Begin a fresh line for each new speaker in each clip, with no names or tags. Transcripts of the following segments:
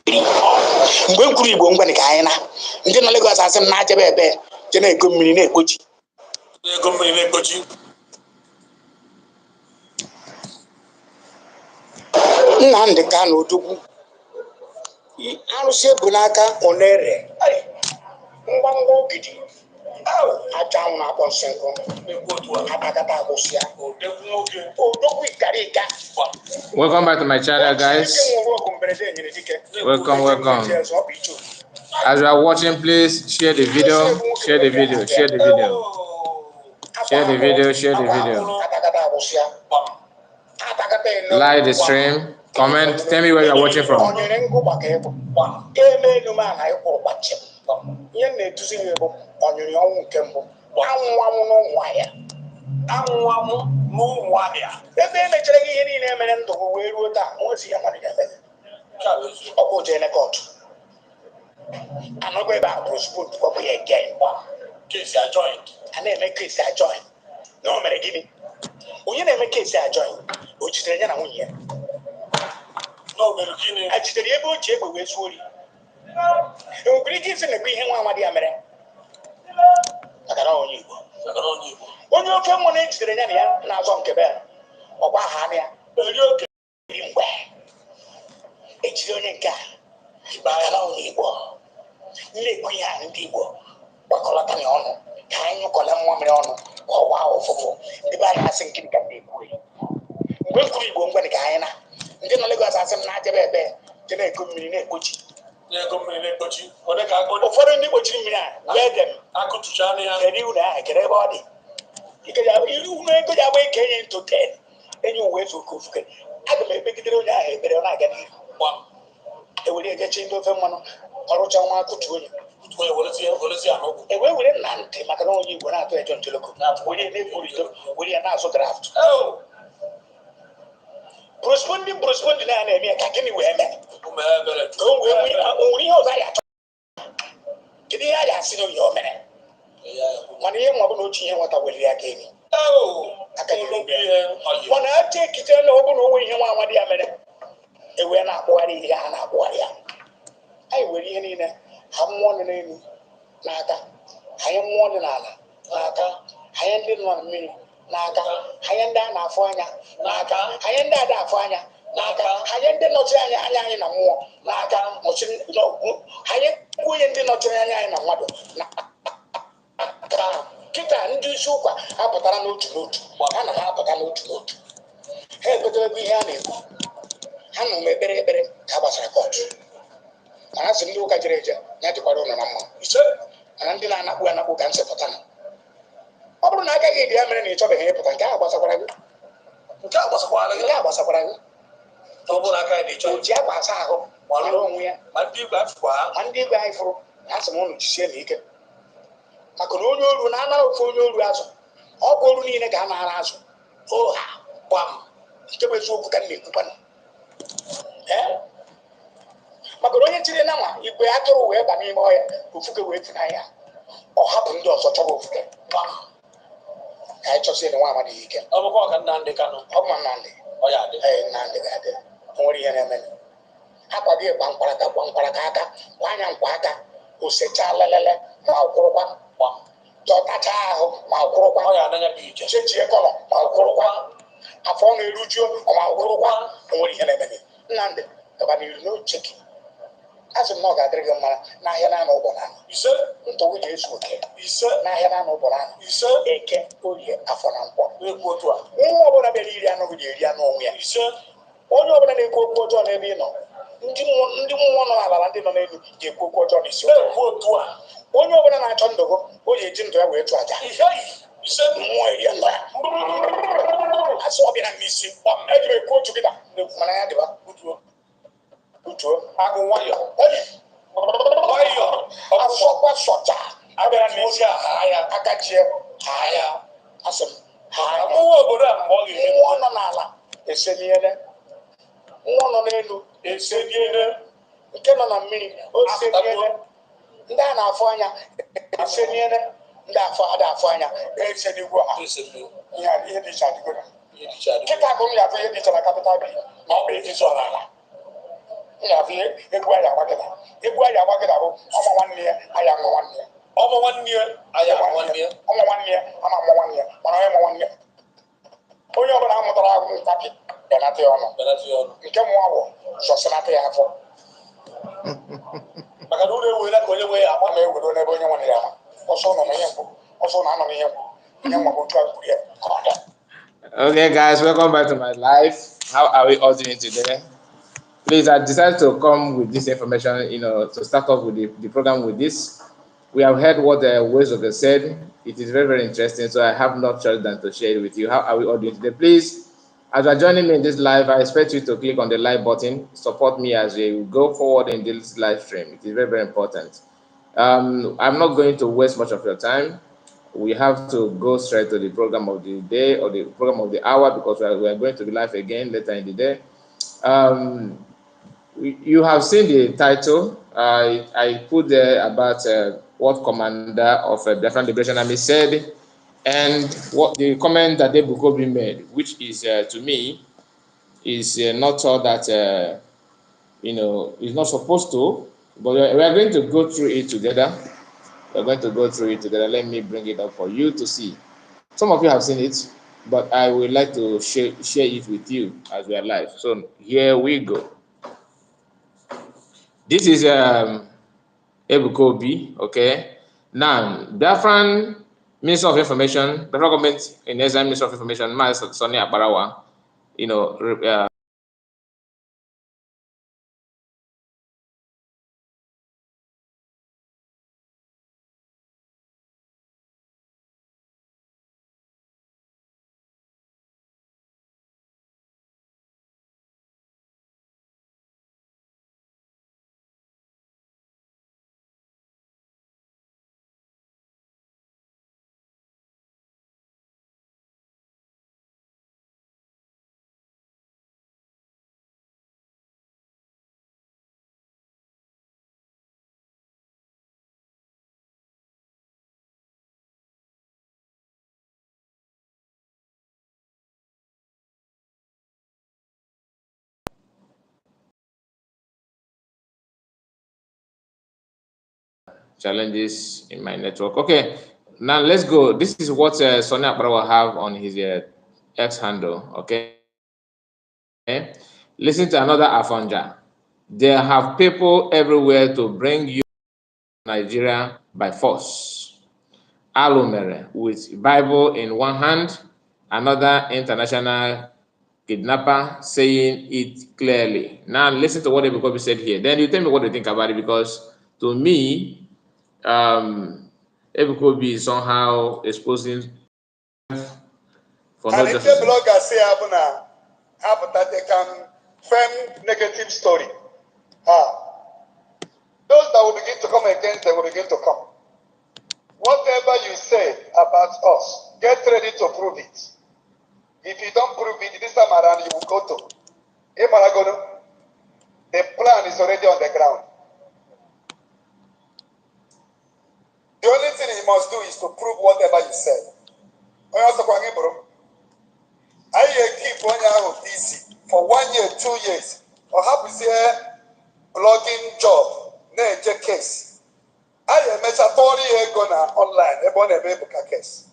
mgbe m kwuru Igbo ngwa dị ka anyị na ndị nọ Lagos asị m na-achebe ebe je na-ego mmiri na-ekpochi Nnamdị Kanụ Odogwu arụsị ebu n'aka onere ngwangwa ogidi aja anwụ na-akpọ nsị nkụ atakata akwụsị ya Odogwu Ikarika.
Welcome back to my channel, guys. Welcome. As you are watching, please share the video, share the video, share the video, share the video, share the video. Like the stream, comment, tell me where you are watching from.
Ebe emechara ihe niile emere ndụ wee ruo taa nwozi ya nwadị ebe ọkụ jene kọtụ anọgọ ebe a prospot kwapụ ya again kesi ajoin a na-eme kesi ajoin na o mere gịnị onye na-eme kesi ajoin o jidere ya na nwunye ya na o mere gịnị a jidere ebe o ji egbe wee zuo ori enwekwere ike isi na-ekwe ihe nwa amadi ya mere maka na onye Igbo onye ofe mmụọ na-ejidere ya na ya na-azọ nke be ọgba ha ya mgbe ejiri onye nke a bakala onye Igbo na-ekwu ihe a ndị Igbo gbakọlata ya ọnụ ka anyị nyụkọla mmamịrị ọnụ ọwa ụfụfụ ndị be anyị asị nkiri ka na-ekwu mgbe m kwuru Igbo ngwa dị ka anyị na ndị nọ Lagos asị m na-ajebe ebe je na-ego mmiri na-ekpochi ụfọdụ ndị kpochiri mmiri a wee dem kedu unu ahụ kere ebe ọ dị unu ego ji agba ike enye ntụ ten enye uwe ezu oke ofuke aga m ekpegidere onye ahụ ekpere ọ na-aga n'ihu ewere ejechi ndị ofe mmanụ ọrụcha nwa akụtu onye ewe were Nnamdị maka na onye Igbo na-atụ ejo ntoloko onye na-ekwurito were ya na-azụ draft prospondị na ya na-eme ya ka gịnị wee mee ka o wee nwere ihe ọzọ ya achọ kedu ihe a ya asị na onye o mere mana ihe nwa bụ na otu ihe nwata weliri aka emi mana aja ekite na ọ bụ na onwe ihe nwa amadi ya mere ewee na-akpụgharị ihe ha na-akpụgharị ya anyị were ihe niile ha mmụọ nọ n'elu n'aka anyị mmụọ dị n'ala n'aka anyị ndị nọ na mmiri n'aka anyị ndị a na-afụ anya n'aka anyị ndị ada afụ anya n'aka anyị ndị nọchiri anya anyị na mmụọ n'aka anyị onye ndị nọchiri anya anyị na mmadụ kịta ndị isi ụkwa apụtara n'otu n'otu ha na ha apụta n'otu n'otu ha ekwetere ebe ihe a na-ekwu ha nọ m ekpere ka a gbasara kọtụ mana sị ndị ụka jere eje ya dịkwara ụlọ na mma mana ndị na-anakpu ka nsepụta na ọ bụrụ na agaghị edi ya mere na ị chọbeghị ịpụta nke a gbasakwara gị o ji akwa asa ahụ mara onwe ya ma ndị igwe anyị fụrụ ha sị m ụnụ jisie na ike maka na onye oru na-anara ofe onye oru azụ ọ bụ oru niile ka a na-ara azụ oha gbam nke bụ eziokwu ka m na-ekwukwana maka na onye tiri na nwa igwe atụrụ wee ba n'ime ọhịa ofuke wee funahịa ọ hapụ ndị ọzọ chọba ofuke ka anyị chọsie na nwa amadi ike ọ bụ Nnamdị ga-adị nwere ihe na-eme akwaghị gba mkparaka aka kwanya nkwa aka osecha lelele ma kwụrụkwa dọtacha ahụ ma kwụrụkwa chechie kọlọ ma kwụrụkwa afọ na-erujuo ma kwụrụkwa nwere ihe na-eme Nnamdị gaba n'iru n'oche gị asị m na ọ ga-adịrị gị mma n'ahịa na-anọ ụbọ n'anọ ntụgụ ga-ezu oke n'ahịa na-anọ ụbọ n'anọ eke orie afọ na nkwọ nwa ọbụla bịara iri anụ gị ga-eri anụ onwe ya onye ọbụla na-ekwu okwu ọjọọ n'ebe ị nọ ndị mmụọ nọ n'ala ndị nọ n'elu ga-ekwu okwu ọjọọ n'isi onye ọbụla na-achọ ndụ gị o ji eji ndụ ya wee chụ aja mmụọ eri ndụ ya asị ọ bịara n'isi eji m ekwu otu kịta mana ya dịba utuo agụ nwayọ afọkwa sọcha abịara n'isi ya akachie ya asị m mmụọ nọ n'ala eseniele mmụọ nọ n'elu eseniele nke nọ na mmiri oseniele ndị a na-afụ anya eseniele ndị afọ ada afụ anya esenigwo ha ihe dị iche adịgoro kịta bụ m ya afọ ihe dị iche na kapital bi na ọ bụ ejizi ọla ala Egwu aya wakida. Egwu aya wakida bụ ọma nwanne ya aya nwa nwanne ya. Ọma nwanne ya aya nwanne ya. Ọma nwanne ya ama nwa nwanne ya. Mana onye nwa nwanne ya. Onye ọbụla amụtara agwụ ntapi benata ya ọnụ. Nke mụwa bụ sọsịnata ya afọ. Maka na ụlọ ewela ka onye nwe ya agba ma ewere n'ebe onye nwanne ya ama. Ọsọ nọ na ihe mkpu. Ọsọ na anọ na ihe mkpu. Onye nwa bụ otu agwụ ya ka ọ dị.
Okay, guys, welcome back to my live. How are we all doing today? Please, I decided to come with this information, to start off with the program with this. We have heard what Wezoga said. It is very, very interesting, so I have no choice than to share it with you. How are we all doing today? Please, as you are joining me in this live, I expect you to click on the like button, support me as we go forward in this live stream. It is very, very important. I'm not going to waste much of your time. We have to go straight to the program of the day or the program of the hour because we are going to be live again later in the day. You have seen the title. I put there about what Commander of Biafra Liberation Army said, and what the comment that Ebuka made, which is to me is not all that is not supposed to. But we are going to go through it together. We're going to go through it together. Let me bring it up for you to see. Some of you have seen it, but I would like to share it with you as we are live. So here we go. This is Ebuka, okay? Now, Biafran Minister of Information, Biafra Government in Exile Minister of Information, Master Sonny Abarawa, challenges in my network. Okay, now let's go. This is what Sonny Abarawa have on his X handle, okay? Listen to another Afonja. They have people everywhere to bring you to Nigeria by force. Alumere with Bible in one hand, another international kidnapper saying it clearly. Now listen to what Ebuka said here. Then you tell me what you think about it, because to me, Ebuka is somehow exposing for not
And
just.
if the blogger say have that they can frame negative story, those that will begin to come against, they will begin to come. Whatever you say about us, get ready to prove it. If you don't prove it, this time around you will go to Imaragono. The plan is already on the ground. The only thing you must do is to prove whatever you said. I keep one year busy for 1 year, 2 years, or have a blogging job, nature case. I am a 40 gonna online, a bonnet Ebuka case.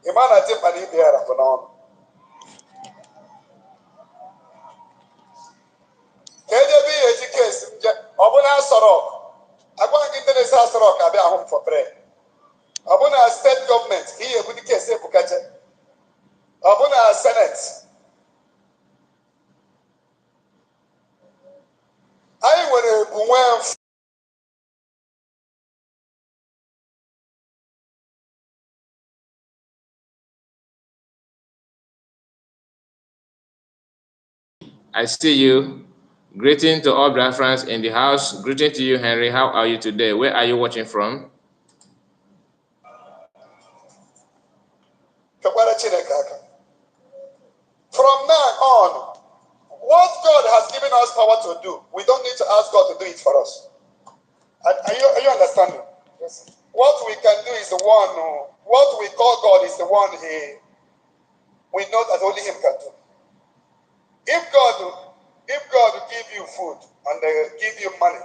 A man I think I need there for now. KDB case, Obuna Sorok. I want to get the Sorok, I'll be home for prayer. Abuna state government, here with the case Ebuka. Abuna Senate. I will
I see you. Greeting to all Biafrans in the house. Greeting to you, Henry. How are you today? Where are you watching from?
From now on, what God has given us power to do, we don't need to ask God to do it for us. Are you understanding? Yes. What we can do is the one what we call God is the one we know that only Him can do. If God If God give you food and they give you money,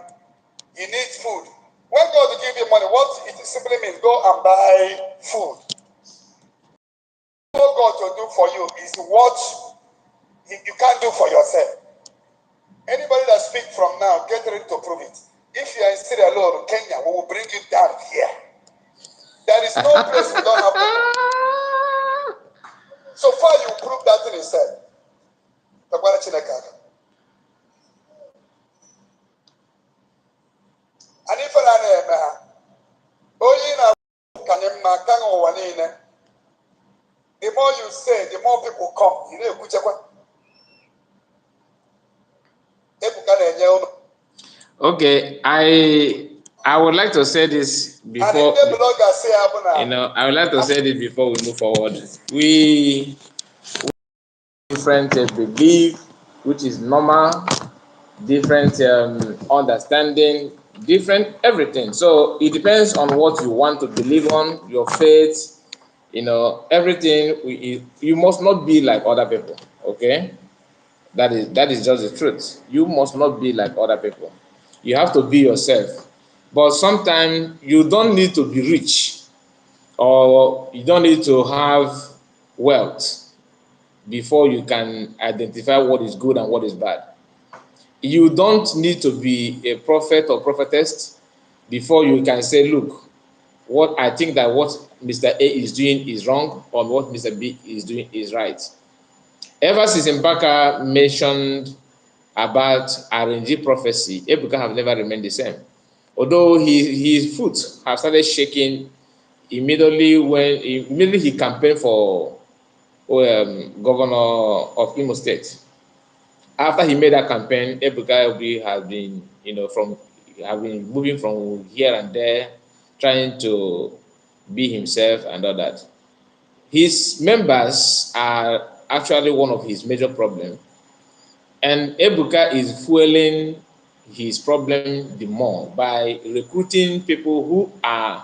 you need food. When God give you money, what it simply means, go and buy food. What God will do for you is what you can't do for yourself. Anybody that speaks from now, get ready to prove it. If you are in Sierra Leone, Kenya, we will bring you down here. There is no place we don't have people. So far, you prove that thing yourself. And if the more you say, the more people come. You know,
okay, I would like to say this before, you know, I would like to say this before we move forward. We different belief, which is normal, different understanding, different everything. So it depends on what you want to believe on, your faith, you know, everything. You must not be like other people, okay? That is just the truth. You must not be like other people. You have to be yourself. But sometimes you don't need to be rich, or you don't need to have wealth before you can identify what is good and what is bad. You don't need to be a prophet or prophetess before you can say, look, what I think that what Mr. A is doing is wrong, or what Mr. B is doing is right. Ever since Mbaka mentioned about RNG prophecy, Ebuka have never remained the same. Although his foot have started shaking immediately he campaigned for governor of Imo State. After he made that campaign, Ebuka has been, you know, have been moving from here and there, trying to be himself and all that. His members are actually one of his major problems. And Ebuka is fueling his problem the more by recruiting people who are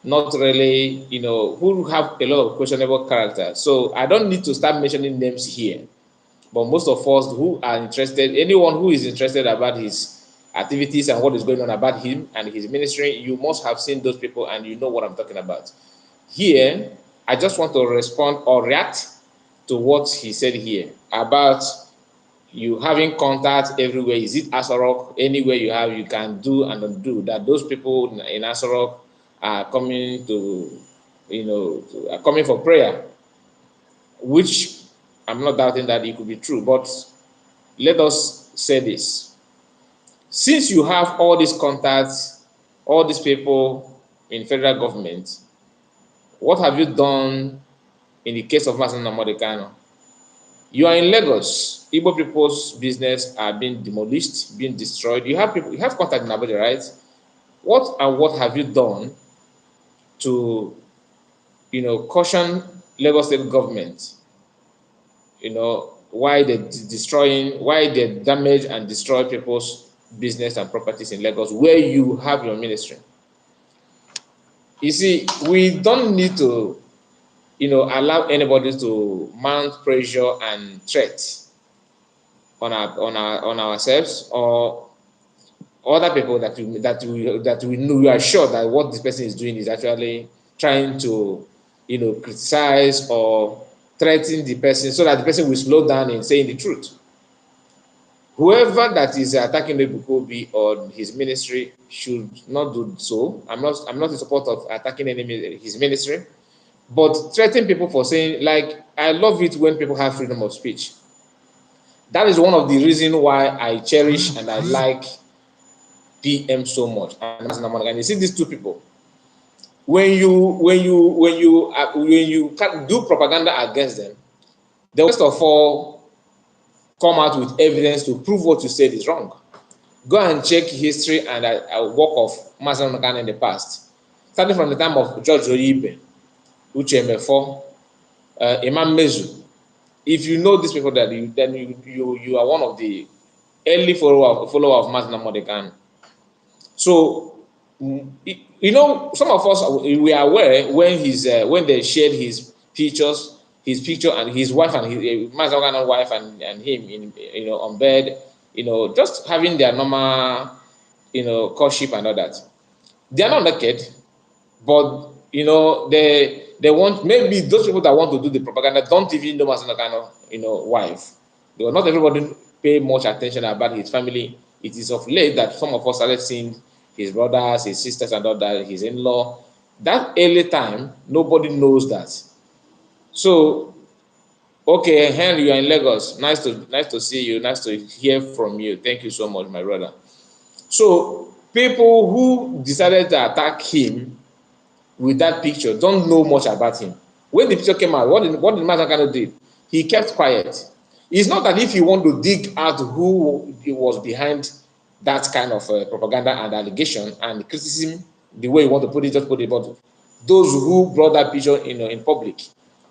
not really, you know, who have a lot of questionable character. So I don't need to start mentioning names here. But most of us who are interested, anyone who is interested about his activities and what is going on about him and his ministry, you must have seen those people and you know what I'm talking about. Here, I just want to respond or react to what he said here about you having contacts everywhere. Is it Asarok? Anywhere you have, you can do and undo. That those people in Asarok are coming to, you know, are coming for prayer, which I'm not doubting that it could be true. But let us say this. Since you have all these contacts, all these people in federal government, what have you done in the case of Mazen Namodekano? You are in Lagos. Igbo people's business are being demolished, being destroyed. You have people, you have contact in Abuja, right? What have you done to, you know, caution Lagos state government, you know, why they damage and destroy people's business and properties in Lagos, where you have your ministry? You see, we don't need to, you know, allow anybody to mount pressure and threats on ourselves or other people that we know, we are sure that what this person is doing is actually trying to, you know, criticize or threaten the person so that the person will slow down in saying the truth. Whoever that is attacking Ebuka or his ministry should not do so. I'm not in support of attacking his ministry, but threatening people for saying, like, I love it when people have freedom of speech. That is one of the reasons why I cherish and I like PM so much. And you see these two people, when you do propaganda against them, they first of all come out with evidence to prove what you said is wrong. Go and check history and work of Mazen Namodekano in the past, starting from the time of George Oyibe, Uche Mefo, Imam Mezu. If you know these people, that you are one of the early follower of Mazen Namodekano. So, you know, some of us, we are aware when when they shared his pictures, his picture and his wife and his Mazagana wife and him in on bed, just having their normal courtship and all that. They are not naked, but they want, maybe those people that want to do the propaganda don't even know Mazagana wife. Because not everybody pay much attention about his family. It is of late that some of us started seeing his brothers, his sisters, and all that, his in-law. That early time, nobody knows that. So, okay, Henry, you're in Lagos. Nice to see you. Nice to hear from you. Thank you so much, my brother. So, people who decided to attack him with that picture don't know much about him. When the picture came out, what did Mazakano do? He kept quiet. It's not that if you want to dig out who was behind that kind of propaganda and allegation and criticism, the way you want to put it, just put it. But those who brought that picture in public,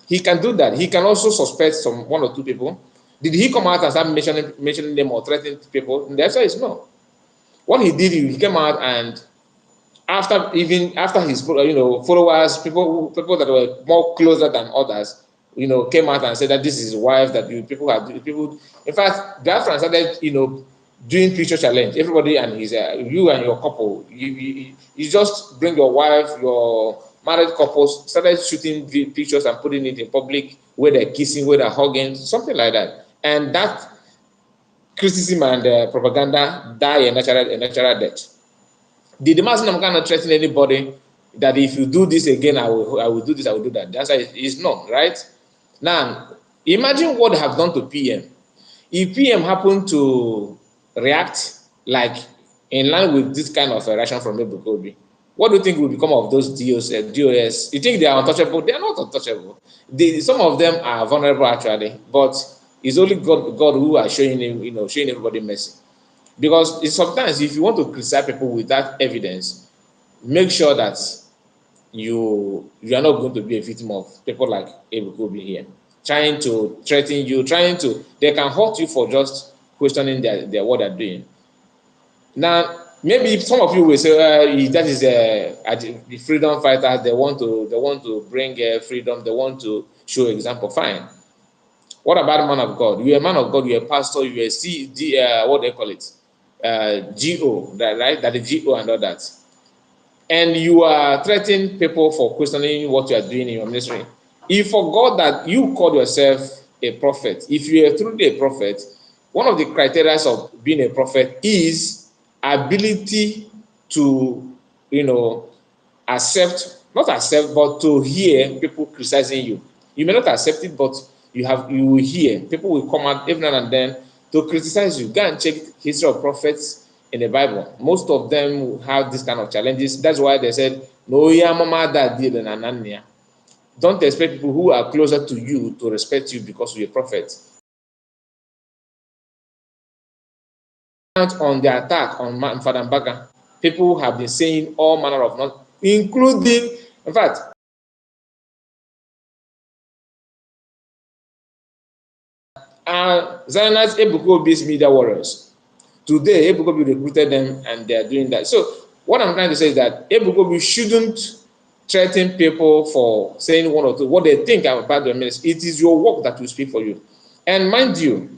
he can do that. He can also suspect one or two people. Did he come out and start mentioning them or threatening people? And the answer is no. What he did, he came out and after his followers, people that were more closer than others, came out and said that this is his wife, that people. In fact, Biafra started doing picture challenge. Everybody and his you and your couple, you just bring your wife, your married couples, started shooting pictures and putting it in public where they're kissing, where they're hugging, something like that, and that criticism and propaganda die a natural death. Did the Muslim kind of threaten anybody that if you do this again, I will do this, I will do that? The answer is no, right? Now, imagine what they have done to PM. If PM happened to react like in line with this kind of reaction from Ebuka, what do you think will become of those DOS? You think they are untouchable? They are not untouchable. Some of them are vulnerable actually, but it's only God who are showing everybody mercy. Because sometimes if you want to criticize people with that evidence, make sure that you are not going to be a victim of people like Ebuka here, trying to threaten you, they can hurt you for just questioning what they're doing. Now, maybe some of you will say that is the freedom fighters. They want to bring freedom. They want to show example. Fine. What about a man of God? You're a man of God. You're a pastor. You're a what they call it, GO, right? That is GO and all that. And you are threatening people for questioning what you are doing in your ministry. If for God that you call yourself a prophet, if you are truly a prophet, one of the criteria of being a prophet is ability to, not accept, but to hear people criticizing you. You may not accept it, but you will hear. People will come out every now and then to criticize you. Go and check history of prophets in the Bible. Most of them have this kind of challenges. That's why they said, no, don't expect people who are closer to you to respect you because you're a prophet. On the attack on Father Mbaka, people have been saying all manner of nonsense, including, in fact, Zionites Ebuka media warriors. Today, Ebuka recruited them and they are doing that. So, what I'm trying to say is that Ebuka shouldn't threaten people for saying one or two, what they think about the ministry. It is your work that will speak for you. And mind you,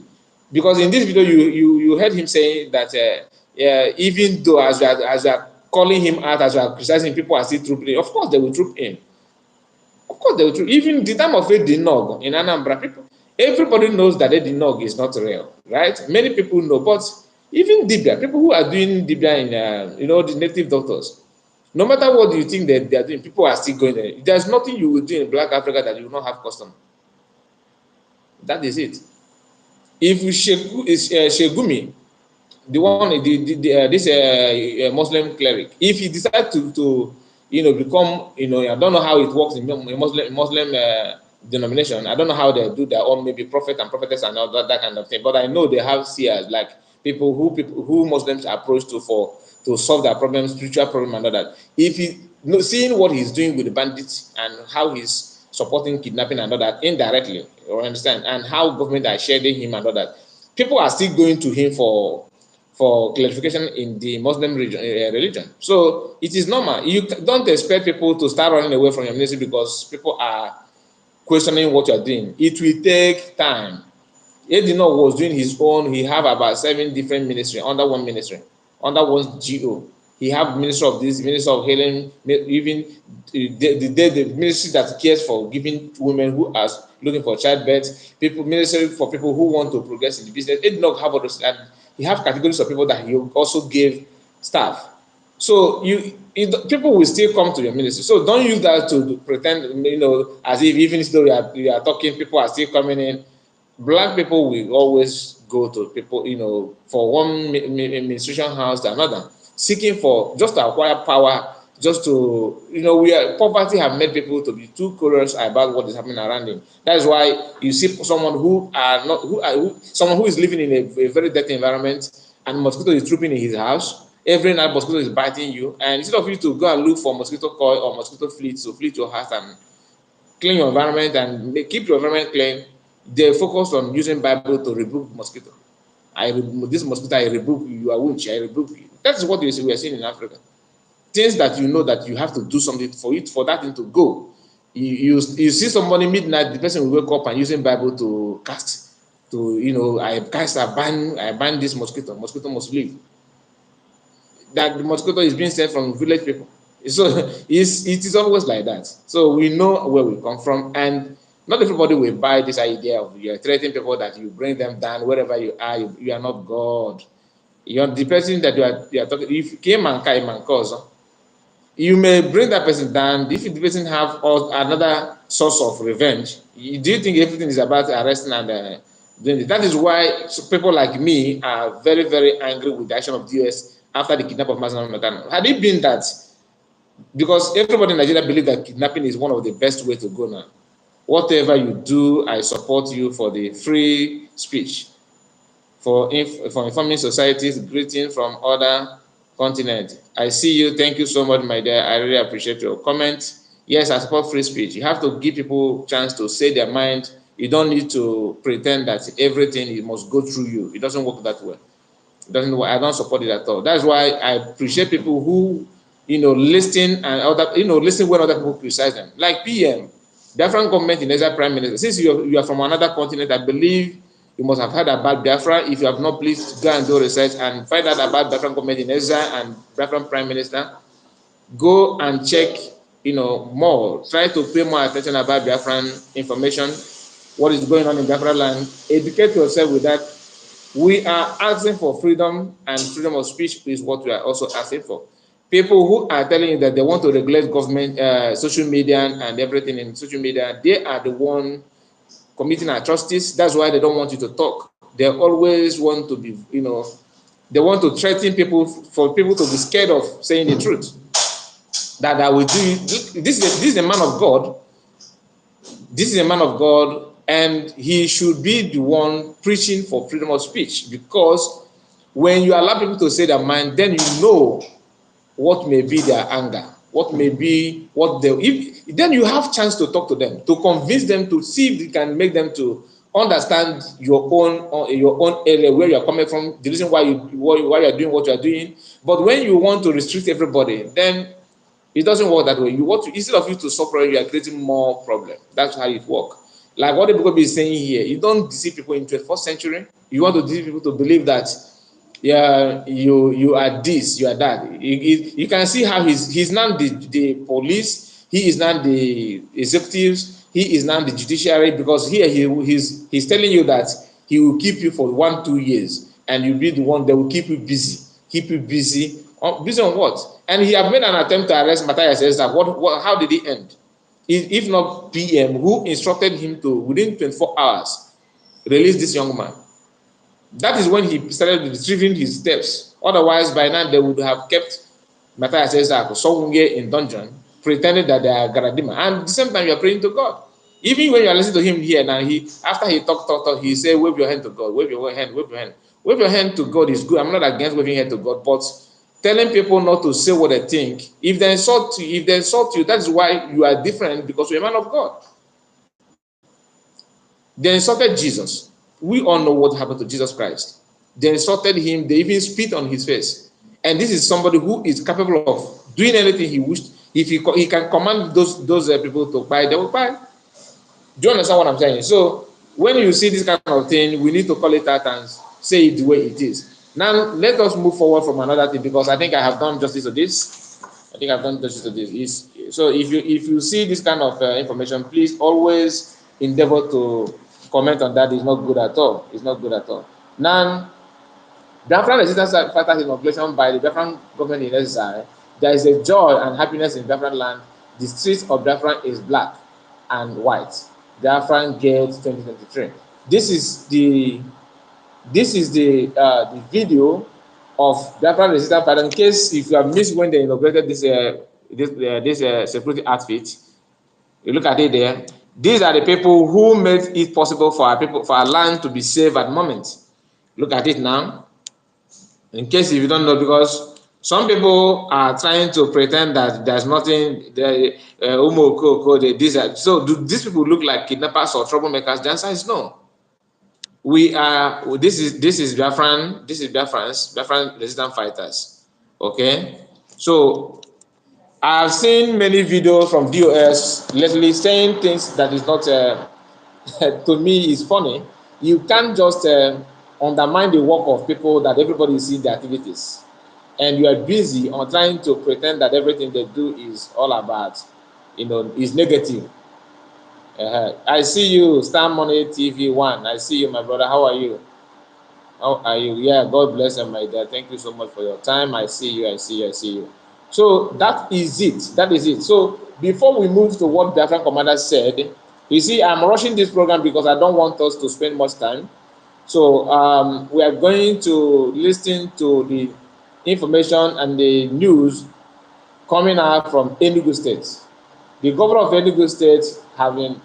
because in this video, you heard him saying that even though as you are calling him out, as you are criticizing, people are still trooping in. Of course, they will troop in. Of course, they will troop. Even the time of Edinog in Anambra, everybody knows that Edinog is not real, right? Many people know, but even Dibia, people who are doing Dibia in, the native doctors, no matter what you think that they are doing, people are still going there. There's nothing you will do in Black Africa that you will not have custom. That is it. If Shegumi, the one, this Muslim cleric, if he decides to become, I don't know how it works in Muslim denomination. I don't know how they do their own, maybe prophet and prophetess and all that kind of thing. But I know they have seers, like people who Muslims approach to solve their problems, spiritual problem and all that. If he seeing what he's doing with the bandits and how he's supporting kidnapping and all that indirectly, you understand, and how government are shading him and all that, people are still going to him for clarification in the Muslim religion. So it is normal. You don't expect people to start running away from your ministry because people are questioning what you're doing. It will take time. Edino was doing his own. He have about 7 different ministry under one ministry, under one GO. He have ministry of this, ministry of healing, even the ministry that cares for giving women who are looking for childbirth, people ministry for people who want to progress in the business. He did not have all those, and he have categories of people that he also gave staff. So people will still come to your ministry. So don't use that to pretend, as if even though you are talking, people are still coming in. Black people will always go to people, for one administration house to another, seeking for just to acquire power, just to, poverty have made people to be too curious about what is happening around them. That's why you see someone someone who is living in a very dirty environment, and mosquito is trooping in his house. Every night mosquito is biting you, and instead of you to go and look for mosquito coil or mosquito fleet to fleet your house and clean your environment and keep your environment clean, they focus on using Bible to rebuke mosquito. This mosquito, I rebuke you, you are witch, I rebuke you. That's what we are seeing in Africa. Things that you know that you have to do something for that thing to go. You see somebody midnight, the person will wake up and using Bible to cast, I ban this mosquito must leave. That the mosquito is being sent from village people. So it is always like that. So we know where we come from, and not everybody will buy this idea of you're threatening people that you bring them down wherever you are. You are not God. You're the person that you are talking. If you came and you may bring that person down. If the person have another source of revenge, do you think everything is about arresting and doing it? That is why people like me are very, very angry with the action of the US after the kidnapping of Mazen Mekano. Had it been that, because everybody in Nigeria believes that kidnapping is one of the best way to go now. Whatever you do, I support you for the free speech, for informing societies, greeting from other continent. I see you. Thank you so much, my dear. I really appreciate your comment. Yes, I support free speech. You have to give people a chance to say their mind. You don't need to pretend that everything must go through you. It doesn't work that way. It doesn't work. I don't support it at all. That's why I appreciate people who, listen and listen when other people criticize them. Like PM, Biafran government in Israel Prime Minister. Since you are from another continent, I believe you must have heard about Biafra. If you have not, please go and do research and find out about Biafran government in Israel and Biafran Prime Minister. Go and check, more. Try to pay more attention about Biafran information, what is going on in Biafra land. Educate yourself with that. We are asking for freedom, and freedom of speech is what we are also asking for. People who are telling you that they want to regulate government, social media and everything in social media, they are the one committing atrocities. That's why they don't want you to talk. They always want to be, they want to threaten people for people to be scared of saying the truth. That I will do. This is a man of God. This is a man of God, and he should be the one preaching for freedom of speech, because when you allow people to say their mind, then you know what may be their anger, what may be what then you have chance to talk to them, to convince them, to see if you can make them to understand your own area where you are coming from, the reason why you are doing what you are doing. But when you want to restrict everybody, then it doesn't work that way. You want to, instead of you to suffer, you are creating more problem. That's how it works. Like what Ebuka is saying here, you don't deceive people in 21st century. You want to deceive people to believe that, yeah, you are this, you are that. You can see how he's now the police, he is now the executives, he is now the judiciary, because here he's telling you that he will keep you for 1-2 years, and you'll be the one that will keep you busy. Busy on what? And he have made an attempt to arrest Matthias Ezra. How did it end? If not PM, who instructed him to, within 24 hours, release this young man. That is when he started retrieving his steps. Otherwise, by now, they would have kept Matthias Ezra somewhere in dungeon, pretending that they are Garadima. And at the same time, you are praying to God. Even when you are listening to him here now, after he talk, he say, wave your hand to God, wave your hand, wave your hand. Wave your hand to God is good. I'm not against waving your hand to God, but telling people not to say what they think. If they insult you, that is why you are different, because you're a man of God. They insulted Jesus. We all know what happened to Jesus Christ. They insulted him. They even spit on his face. And this is somebody who is capable of doing anything he wished. If he can command those people to buy, they will buy. Do you understand what I'm saying? So when you see this kind of thing, we need to call it out and say it the way it is. Now let us move forward from another thing, because I think I have done justice to this. I think I've done justice to this. So if you see this kind of information, please always endeavor to comment on that. It's not good at all. It's not good at all. Now, Biafran resistance fighters inoculation by the Biafran government in exile. There is a joy and happiness in Biafran land. The streets of Biafran is black and white. Biafran Gate 2023. This is the video of Biafran resistance fighters. In case if you have missed when they inaugurated this security outfit, you look at it there. These are the people who made it possible for our land to be safe at the moment. Look at it now. In case if you don't know, because some people are trying to pretend that there's nothing, so do these people look like kidnappers or troublemakers? The answer is no. We are, this is Biafran resistant fighters. Okay, so I've seen many videos from DOS lately saying things that is not to me is funny. You can't just undermine the work of people that everybody sees the activities, and you are busy on trying to pretend that everything they do is all about, is negative. I see you, Star Money TV One. I see you, my brother. How are you? How are you? Yeah, God bless you, my dear. Thank you so much for your time. I see you. I see you. I see you. So that is it. That is it. So before we move to what the Biafran commander said, you see, I'm rushing this program because I don't want us to spend much time. So we are going to listen to the information and the news coming out from Enugu State. The governor of Enugu State having,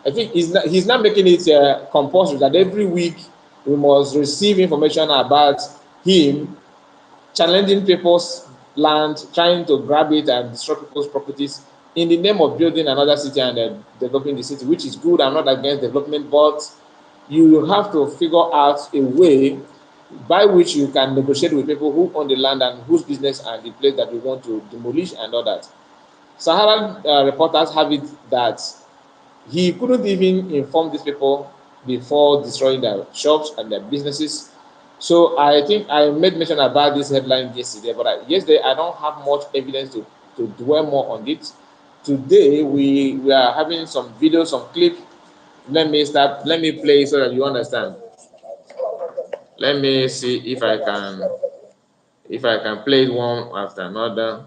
I think he's not making it compulsory that every week we must receive information about him challenging people's land, trying to grab it and destroy people's properties in the name of building another city and developing the city, which is good. I'm not against development, but you have to figure out a way by which you can negotiate with people who own the land and whose business and the place that we want to demolish and all that. Sahara reporters have it that he couldn't even inform these people before destroying their shops and their businesses. So I think I made mention about this headline yesterday, but yesterday I don't have much evidence to dwell more on it. Today we are having some videos, some clip. Let me play so that you understand. Let me see if I can play it one after another.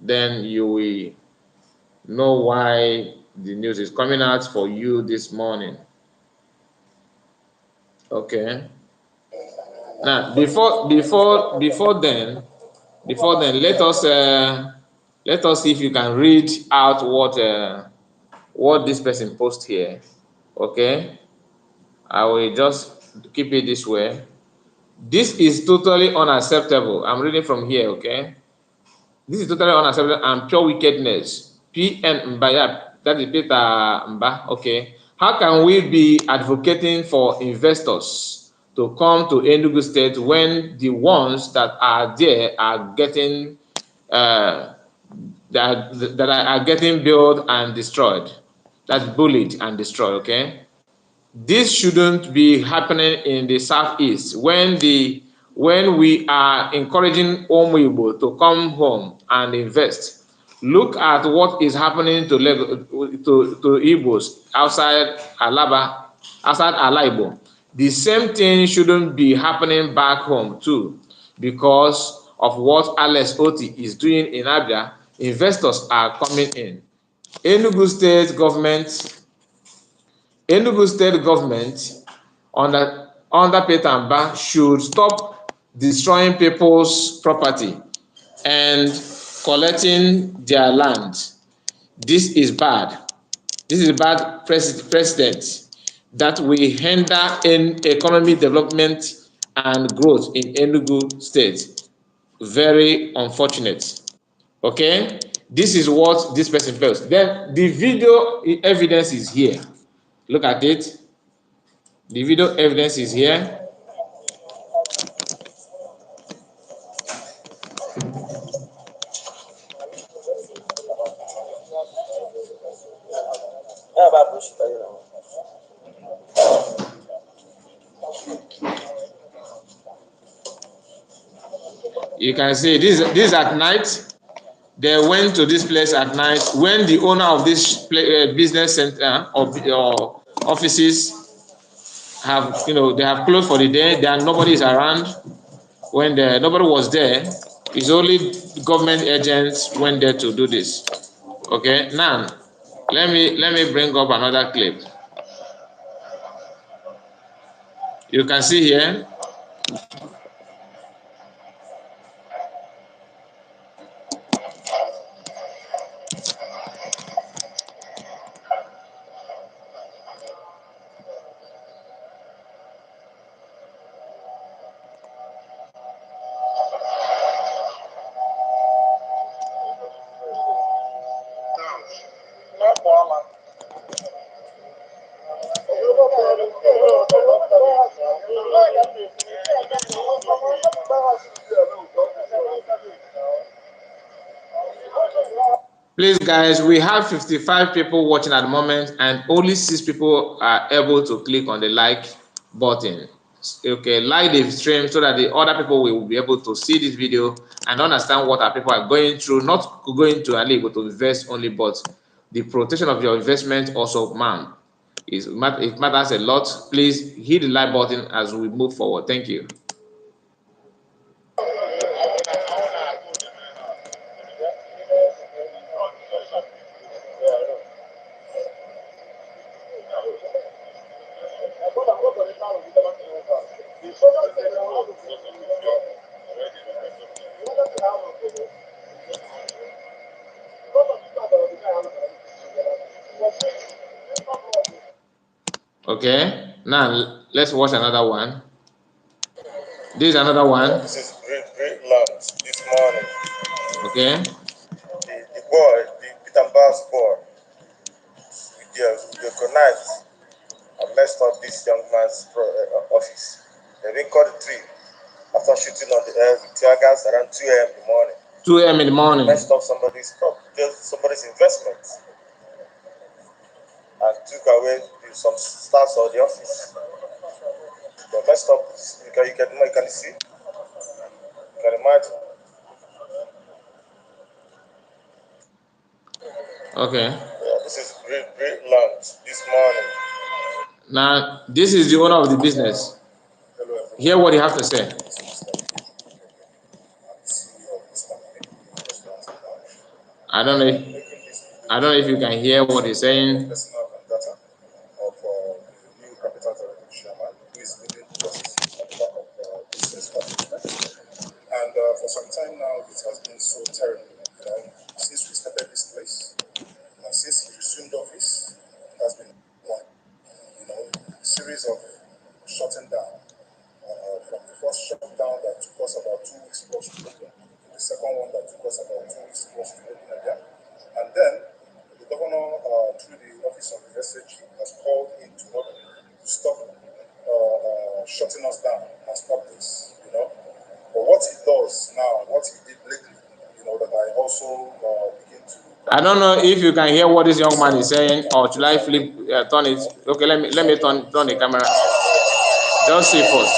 Then you will know why the news is coming out for you this morning. Okay. Now, before then, let us see if you can read out what this person posts here. Okay, I will just keep it this way. This is totally unacceptable. I'm reading from here. Okay, this is totally unacceptable and pure wickedness. PN Mbaya, that is Peter Mba. Okay, how can we be advocating for investors to come to Enugu State when the ones that are there are getting that are getting built and destroyed? That's bullied and destroyed. Okay, this shouldn't be happening in the southeast when we are encouraging Igbo to come home and invest. Look at what is happening to Igbos outside Alaibo. The same thing shouldn't be happening back home too, because of what Alex Oti is doing in Abia. Investors are coming in. Enugu State government under Peter Mba should stop destroying people's property and collecting their land. This is bad. This is bad precedent that will hinder in economic development and growth in Enugu State. Very unfortunate. Okay, this is what this person feels. Then the video evidence is here. Look at it. The video evidence is here. You can see this at night. They went to this place at night when the owner of this business center or offices have, they have closed for the day. Then nobody is around. When nobody was there, it's only government agents went there to do this. Okay, now let me bring up another clip. You can see here. Please, guys, we have 55 people watching at the moment, and only 6 people are able to click on the like button. Okay, like the stream so that the other people will be able to see this video and understand what our people are going through. Not going to Ali to invest only, but the protection of your investment also, man. It matters a lot. Please hit the like button as we move forward. Thank you. Okay, now let's watch another one. This is another one.
This is great lunch this morning.
Okay.
The boy, the Pitambas boy, with the connived and messed up this young man's office. They didn't cut the tree after shooting on the air with tear gas around 2 a.m. in the morning.
2 a.m. in the morning.
They messed up somebody's investment and took away some staffs of the office. They messed up. You can see. You can imagine.
Okay.
Yeah, this is great lunch this morning.
Now, this is the owner of the business. Hear what you have to say. I don't know if you can hear what he's saying.
And for some time now, it has been so terrible. Since we started this place, and since he resumed office, it has been one, a series of shutting down. From the first shutdown that took us about 2 weeks plus to open, the second one that took us about 2 weeks plus to open again. And then the governor, through the office of the SHG, has called in to stop shutting us down and stop this, But what he does now, what he did lately, that I also begin to.
I don't know if you can hear what this young man is saying, or should I turn it? Okay, let me turn the camera. Just see first.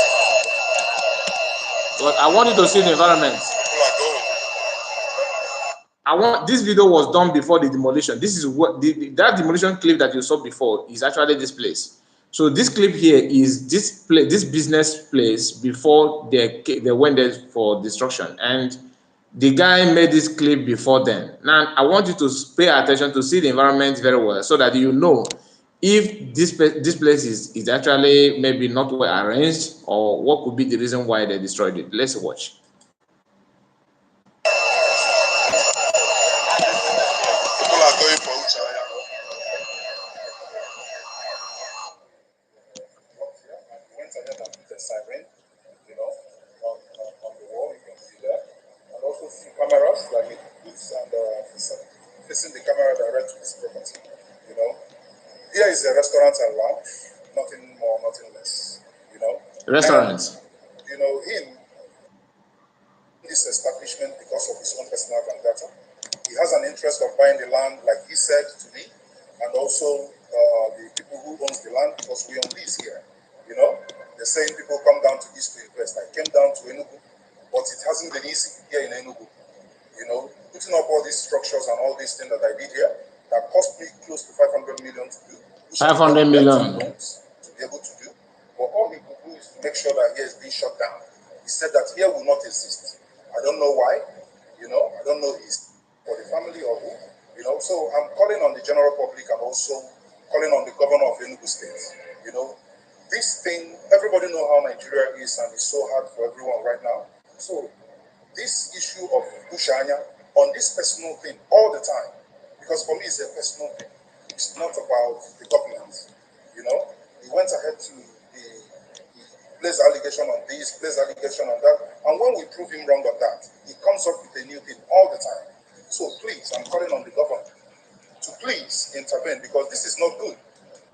But I want you to see the environment. This video was done before the demolition. This is what that demolition clip that you saw before is actually this place. So this clip here is this business place before they went there for destruction, and the guy made this clip before then. Now I want you to pay attention to see the environment very well, so that you know if this place is actually maybe not well arranged, or what could be the reason why they destroyed it. Let's watch.
People are going for Uchaya. Went ahead and put a siren, on the wall, you can see that. And also see cameras like it puts and facing the camera direct to this property. Here is a restaurant and lounge, nothing more, nothing less.
Restaurant.
Him, this establishment, because of his own personal vendetta, he has an interest of buying the land, like he said to me, and also the people who owns the land, because we own this here. The same people come down to this to invest. I came down to Enugu, but it hasn't been easy here in Enugu. You know, putting up all these structures and all these things that I did here, that cost me close to 500 million to do.
500 million.
To be able to do. But all he could do is to make sure that here is being shut down. He said that here will not exist. I don't know why. You know, I don't know if it's for the family or who. You know, so I'm calling on the general public and also calling on the governor of Enugu State. You know, this thing, everybody know how Nigeria is and it's so hard for everyone right now. So this issue of Bushanya on this personal thing all the time, because for me it's a personal thing. It's not about the government. You know, he went ahead to he placed allegation on this, placed allegation on that, and when we prove him wrong on that, he comes up with a new thing all the time. So please, I'm calling on the government to please intervene because this is not good.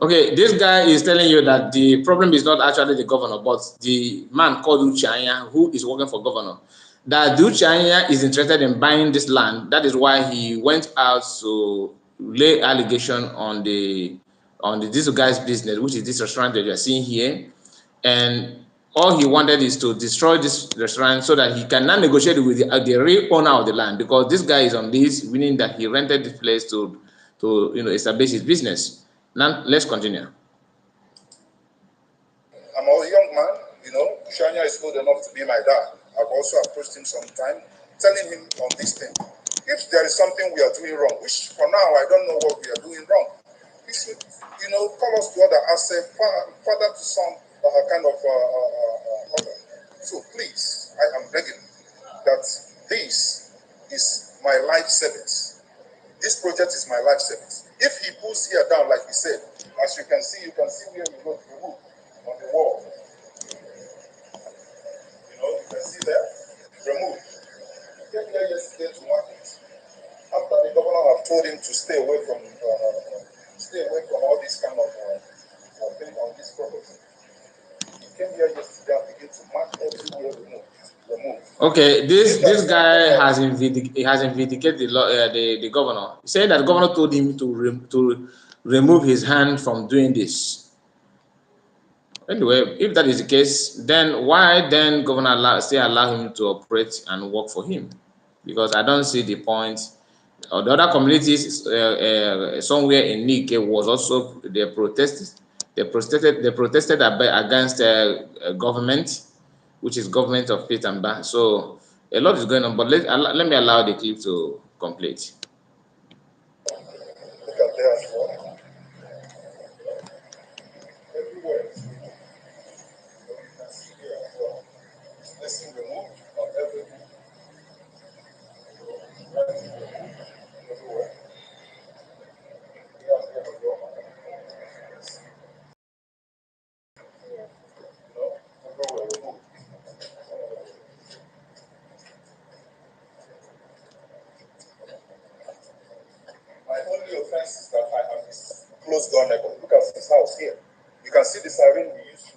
Okay, this guy is telling you that the problem is not actually the governor, but the man called Uchanya, who is working for governor. That Uchanya is interested in buying this land. That is why he went out to lay allegation on this guy's business, which is this restaurant that you are seeing here. And all he wanted is to destroy this restaurant so that he can now negotiate with the real owner of the land, because this guy is on lease, meaning that he rented this place to establish his business. Now, let's continue.
I'm a young man, you know, Shania is old enough to be my dad. I've also approached him sometime, telling him on this thing. If there is something we are doing wrong, which for now I don't know what we are doing wrong, he should, you know, call us together as a father to son kind of order. So please, I am begging that this is my life savings. This project is my life savings. If he pulls here down, like he said, as you can see where we wrote remove on the wall. You know, you can see there, remove. He came here yesterday to mark it. After the governor have told him to stay away from all this kind of thing on this property. He came here yesterday and began to mark everywhere remove.
Okay, this guy has vindicated the governor. He said that the governor told him to remove his hand from doing this. Anyway, if that is the case, then why then governor still allow him to operate and work for him? Because I don't see the point. The other communities somewhere in Nike was also they protested against government, which is government of Pete and Ban. So a lot is going on, but let me allow the clip to complete.
Look at there as well. Everywhere. You can see here as well. This thing removed on everything. Everywhere. Here as well. You know, everywhere removed. My only offense is that I have this closed door neighbor. Look at his house here. You can see the siren we used to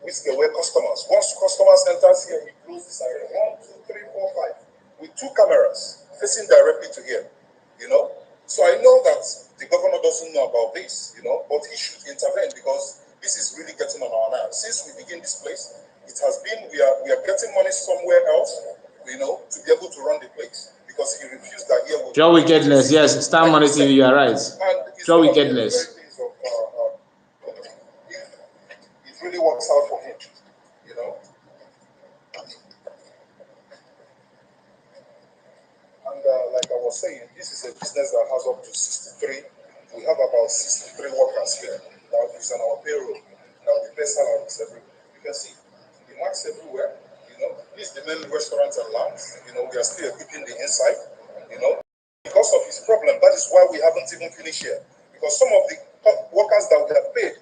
whisk away customers. Once customers enters here, we close the siren. 1, 2, 3, 4, 5. With 2 cameras facing directly to here. You know? So I know that the governor doesn't know about this, you know, but he should intervene because this is really getting on our nerves. Since we begin this place, it has been we are getting money somewhere else, you know, to be able to run the place. Because he refused that here.
Pure wickedness, yes. Star Money TV, you are right. Pure wickedness.
It really works out for him, you know. And like I was saying, this is a business that has up to 63. We have about 63 workers here that is on our payroll. That we pay salaries every. You can see the marks everywhere. You know, this is the main restaurant and lounge. You know, we are still equipping the inside. You know, because of his problem, that is why we haven't even finished here. Because some of the workers that we have paid,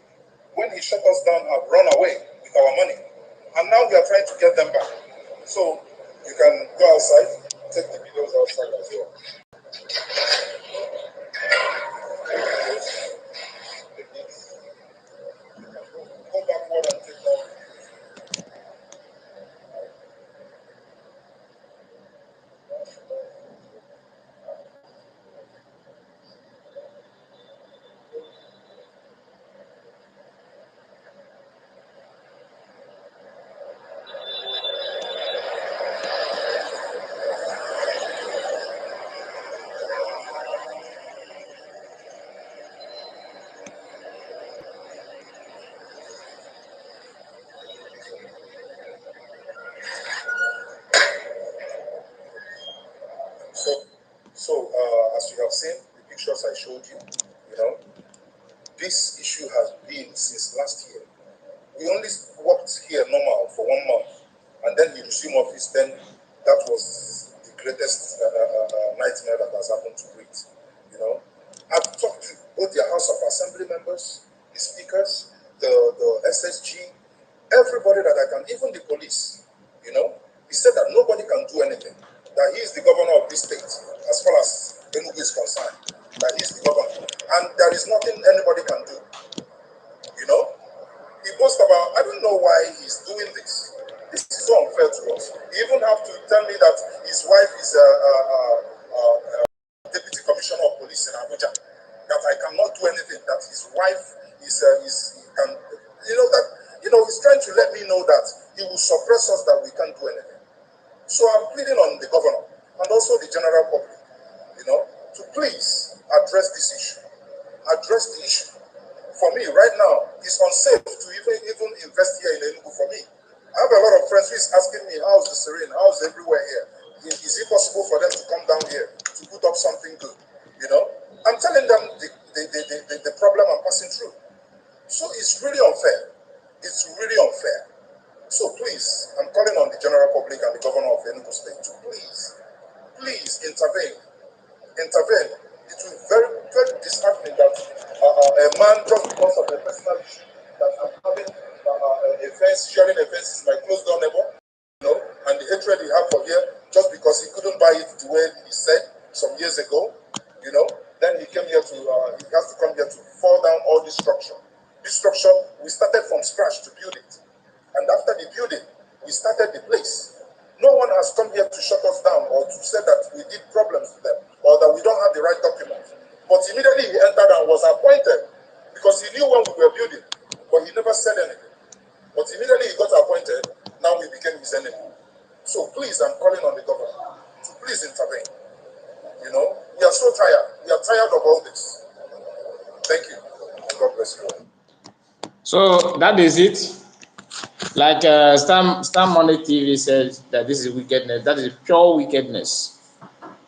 when he shut us down, have run away with our money, and now we are trying to get them back. So you can go outside, take the videos outside as well. Go backward and take that. have seen the pictures I showed you, you know, this issue has been since last year. We only worked here normal for 1 month, and then he resumed office. Then that was the greatest nightmare that has happened to Brit. You know, I've talked to both the House of Assembly members, the speakers, the SSG, everybody that I can, even the police. You know, he said that nobody can do anything. That he is the governor of this state, as far as Enugu is concerned. That he is the governor, and there is nothing anybody can do. You know. He boasts about, I don't know why he's doing this. This is so unfair to us. He even have to tell me that his wife is a deputy commissioner of police in Abuja. That I cannot do anything. That his wife is he's trying to let me know that he will suppress us, that we can't do anything. So I'm pleading on the governor and also the general public, you know, to please address this issue. Address the issue. For me, right now, it's unsafe to even invest here in Enugu for me. I have a lot of friends who is asking me, how's the serene, how's everywhere here? Is it possible for them to come down here to put up something good? You know? I'm telling them the problem I'm passing through. So it's really unfair. It's really unfair. So please, I'm calling on the general public and the governor of Enugu State to please intervene. Intervene. It will be very, very disheartening that a man, just because of a personal issue, that I'm having a fence, sharing a fence is my close door neighbor, you know, and the hatred he had for here, just because he couldn't buy it the way he said some years ago, you know, then he came here to, he has to come here to fall down all this structure. This structure, we started from scratch to build it. And after the building, we started the place. No one has come here to shut us down or to say that we did problems with them or that we don't have the right documents. But immediately he entered and was appointed because he knew when we were building, but he never said anything. But immediately he got appointed, now we became his enemy. So please, I'm calling on the government to please intervene. You know, we are so tired. We are tired of all this. Thank you. God bless you.
So that is it. Like Star Money TV says that this is wickedness. That is pure wickedness.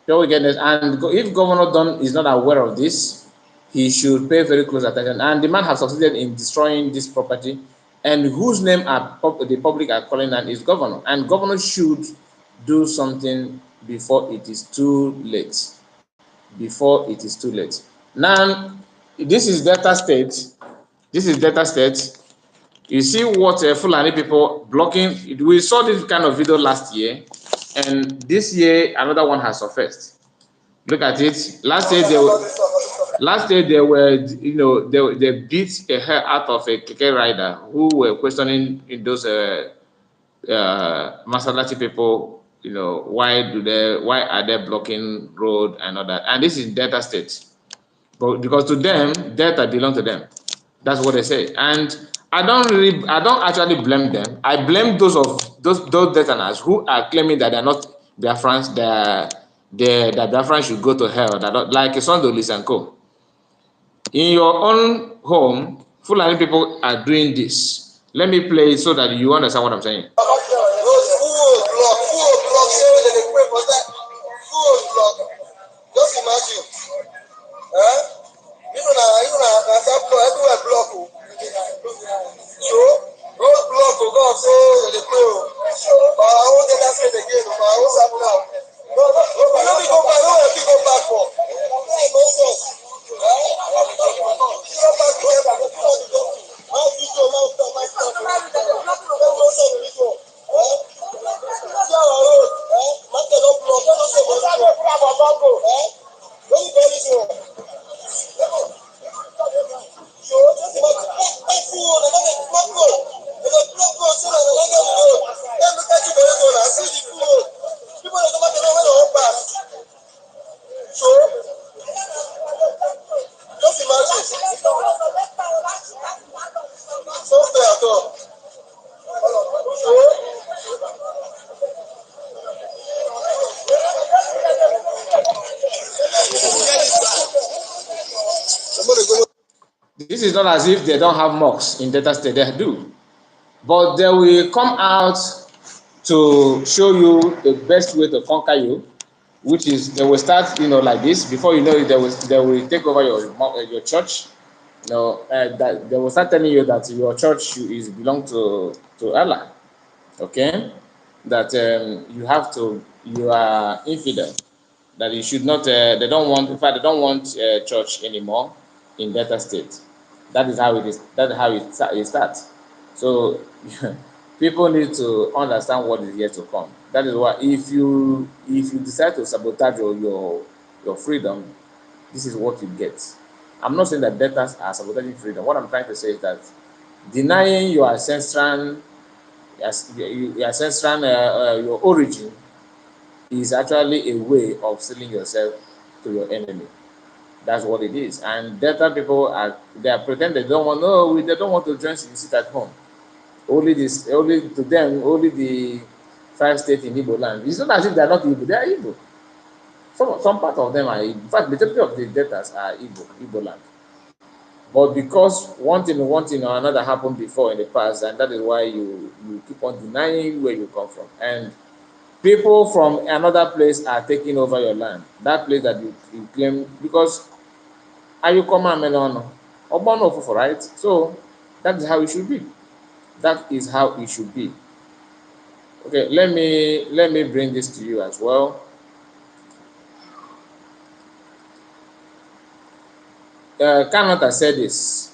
Pure wickedness. And if Governor Don is not aware of this, he should pay very close attention. And the man has succeeded in destroying this property, and whose name the public are calling on is Governor. And Governor should do something before it is too late. Before it is too late. Now, this is Delta State. This is Delta State. You see what Fulani people blocking. We saw this kind of video last year, and this year another one has surfaced. Look at it. Last year they were, you know, they beat a hair out of a keke rider who were questioning those Maserati people. You know, why are they blocking road and all that? And this is Delta State, but because to them Delta belong to them. That's what they say. And I don't actually blame them. I blame those Deltaners who are claiming that they're not Biafrans, that Biafrans should go to hell, like Sondoli and Co. In your own home, Fulani people are doing this. Let me play it so that you understand what I'm saying.
Just imagine. So, road block will go say the play. But I won't get that straight again. But I won't stop now. No, let me go back. No, let me go back for. No sense.
This is not as if they don't have mocks in Delta State, they do. But they will come out to show you the best way to conquer you. which is they will start, like this. Before you know it, they will take over your church. That they will start telling you that your church is belong to Allah. Okay, that you are infidel. That you should not. They don't want. In fact, they don't want church anymore in Delta State. That is how it is. That is how it starts. So people need to understand what is yet to come. That is why if you decide to sabotage your freedom, this is what you get. I'm not saying that debtors are sabotaging freedom. What I'm trying to say is that denying your your origin is actually a way of selling yourself to your enemy. That's what it is. And Delta people are pretend they don't want. No, they don't want to join sit at home. Only to them, only the 5 states in Igbo land. It's not as if they're not Igbo, they are Igbo. Some part of them are Igbo. In fact, majority of the debtors are Igbo land. But because one thing or another happened before in the past, and that is why you keep on denying where you come from. And people from another place are taking over your land. That place that you claim, because Ayukoma Melono, Obono Ofufo, right? So that is how it should be. That is how it should be. Okay, let me bring this to you as well. Kanata said this.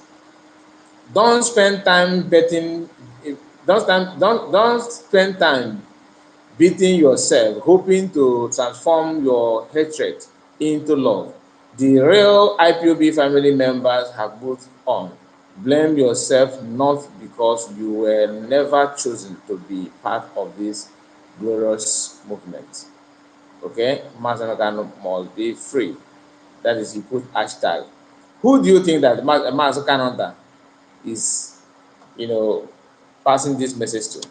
Don't spend time betting. Don't spend time beating yourself, hoping to transform your hatred into love. The real IPOB family members have moved on. Blame yourself not because you were never chosen to be part of this glorious movement. Okay, Mazanogano must be free. That is, he put hashtag. Who do you think that Mazanogano is, passing this message to?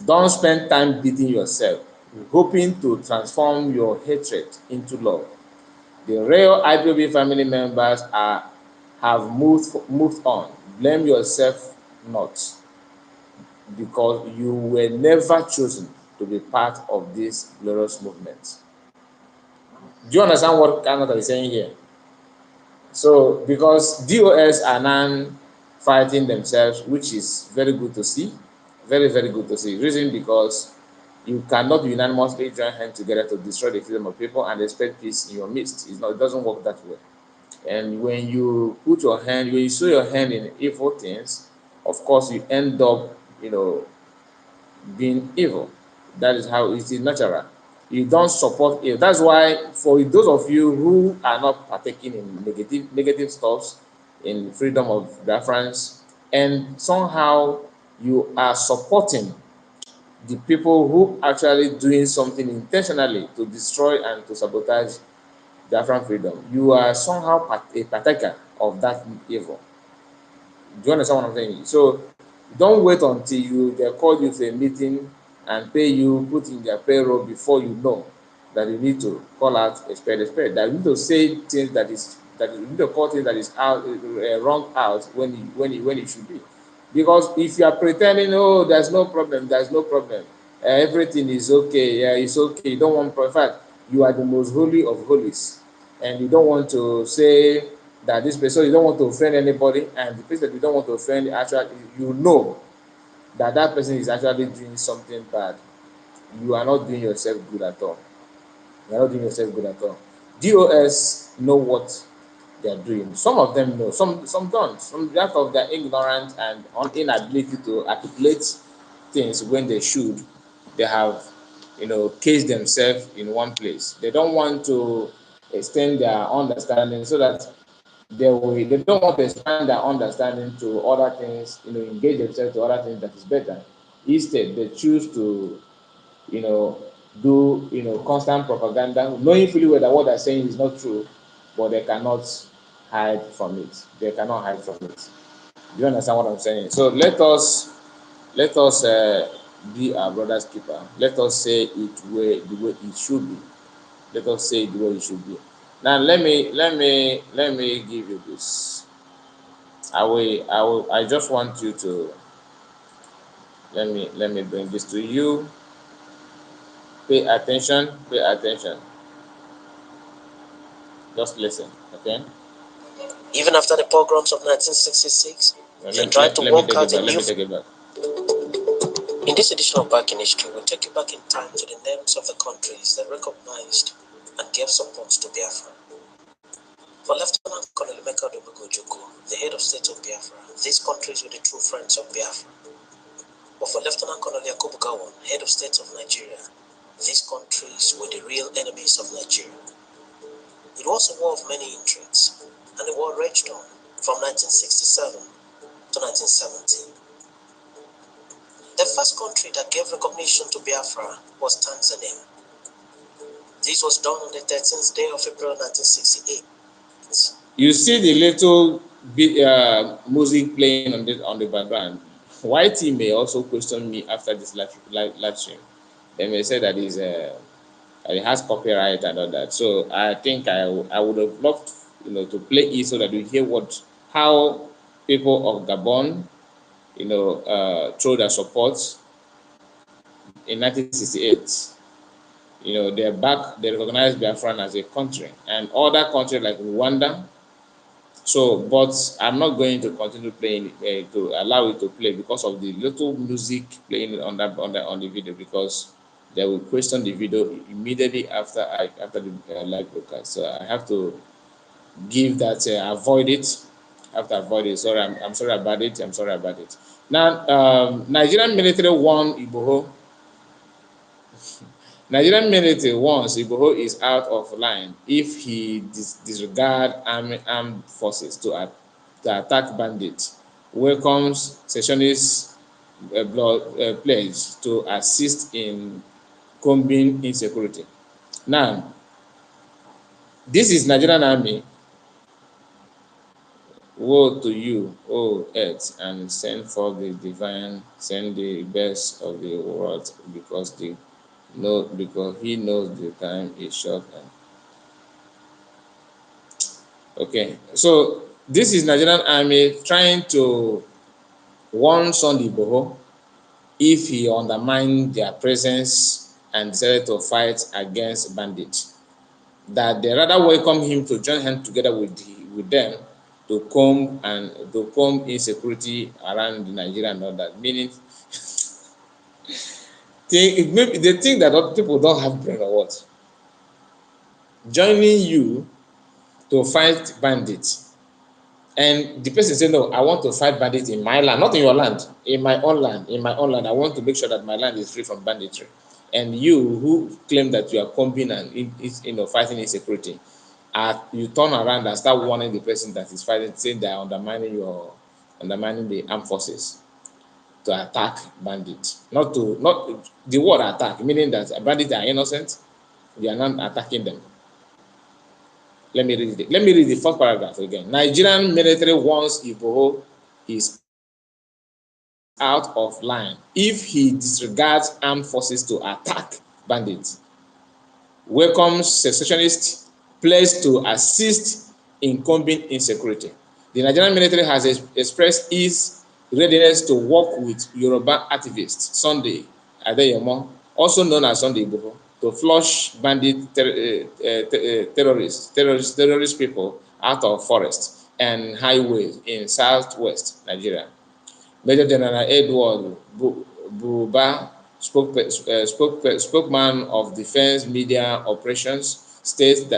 Don't spend time beating yourself, hoping to transform your hatred into love. The real IPOB family members have moved on. Blame yourself not, because you were never chosen to be part of this glorious movement. Do you understand what Canada is saying here? So, because DOS are now fighting themselves, which is very good to see, very, very good to see. Reason because you cannot unanimously join hands together to destroy the freedom of people and expect peace in your midst. It doesn't work that way. And when you when you show your hand in evil things, of course you end up, being evil. That is how it is natural. You don't support evil. That's why for those of you who are not partaking in negative stuffs, in freedom of Biafrans, and somehow you are supporting the people who actually doing something intentionally to destroy and to sabotage Biafran freedom, you are somehow a partaker of that evil. Do you understand what I'm saying? So don't wait until they call you to a meeting and pay you, put in their payroll before you know that you need to call out a spade a spade. That you need to say things that you need to call things that is out wrong out when it should be. Because if you are pretending, oh, there's no problem, everything is okay, yeah, it's okay, you don't want to, in fact, you are the most holy of holies, and you don't want to say that this person, you don't want to offend anybody, and the person that you don't want to offend, actually, you know that that person is actually doing something bad. You are not doing yourself good at all. You are not doing yourself good at all. DOS know what they are doing. Some of them know, some don't. Some because of their ignorance and inability to articulate things when they should, they have, caged themselves in one place. They don't want to extend their understanding so that they don't want to expand their understanding to other things, engage themselves to other things that is better. Instead, they choose to, you know, do, constant propaganda, knowing fully well that what they're saying is not true, but they cannot hide from it. They cannot hide from it. Do you understand what I'm saying? So let us be our brother's keeper. Let us say it the way it should be. Let us say it the way it should be. Now let me give you this. I just want you to let me bring this to you. Pay attention, pay attention. Just listen, okay?
Even after the pogroms of 1966, they tried to work out a new...
Let me take it back.
In this edition of Back in History, we'll take you back in time to the names of the countries that recognized and gave support to Biafra. For Lieutenant Colonel Emeka the head of state of Biafra, these countries were the true friends of Biafra. But for Lieutenant Colonel Yakubu Gowon, head of state of Nigeria, these countries were the real enemies of Nigeria. It was a war of many intrigues, and the war raged on from 1967 to 1970. The first country that gave recognition to Biafra was Tanzania. This was done on the 13th day of April 1968.
You see the little bit music playing on the background. YT may also question me after this live stream. They may say that it has copyright and all that. So I think I would have loved to play it so that you hear how people of Gabon through their support in 1968. They're back. They recognize Biafra as a country, and other countries like Rwanda. So, but I'm not going to continue playing to allow it to play because of the little music playing on the video, because they will question the video immediately after the live broadcast. So I have to give that avoid it. I have to avoid it. Sorry, I'm sorry about it. I'm sorry about it. Now, Nigerian military won Igbohoy. Nigerian military warns Igbohoy is out of line if he disregards armed forces to attack bandits. Welcomes secessionist pledge to assist in combing insecurity. Now, this is Nigerian army. Woe to you, O earth, and send forth the divine, send the best of the world, because he knows the time is short. Okay, so this is Nigerian army trying to warn Sunday Igbohoy if he undermined their presence and decided to fight against bandits, that they rather welcome him to join hands together with them to comb insecurity around Nigeria and all that. Meaning, maybe they think that other people don't have brain or what. Joining you to fight bandits, and the person say, no, I want to fight bandits in my land, not in your land, in my own land. I want to make sure that my land is free from banditry. And you who claim that you are combing and fighting insecurity, you turn around and start warning the person that is fighting, saying they are undermining the armed forces to attack bandits. Not the word attack, meaning that bandits are innocent, we are not attacking them. Let me read it. Let me read the first paragraph again. Nigerian military warns Igbohoy is out of line if he disregards armed forces to attack bandits. Welcomes secessionists pledged to assist in combing insecurity. The Nigerian military has expressed its readiness to work with Yoruba activist Sunday Adeyemo, also known as Sunday Igbohoy, to flush bandit terrorist people out of forests and highways in southwest Nigeria. Major General Edward Buba, spokesman of Defense Media Operations, stated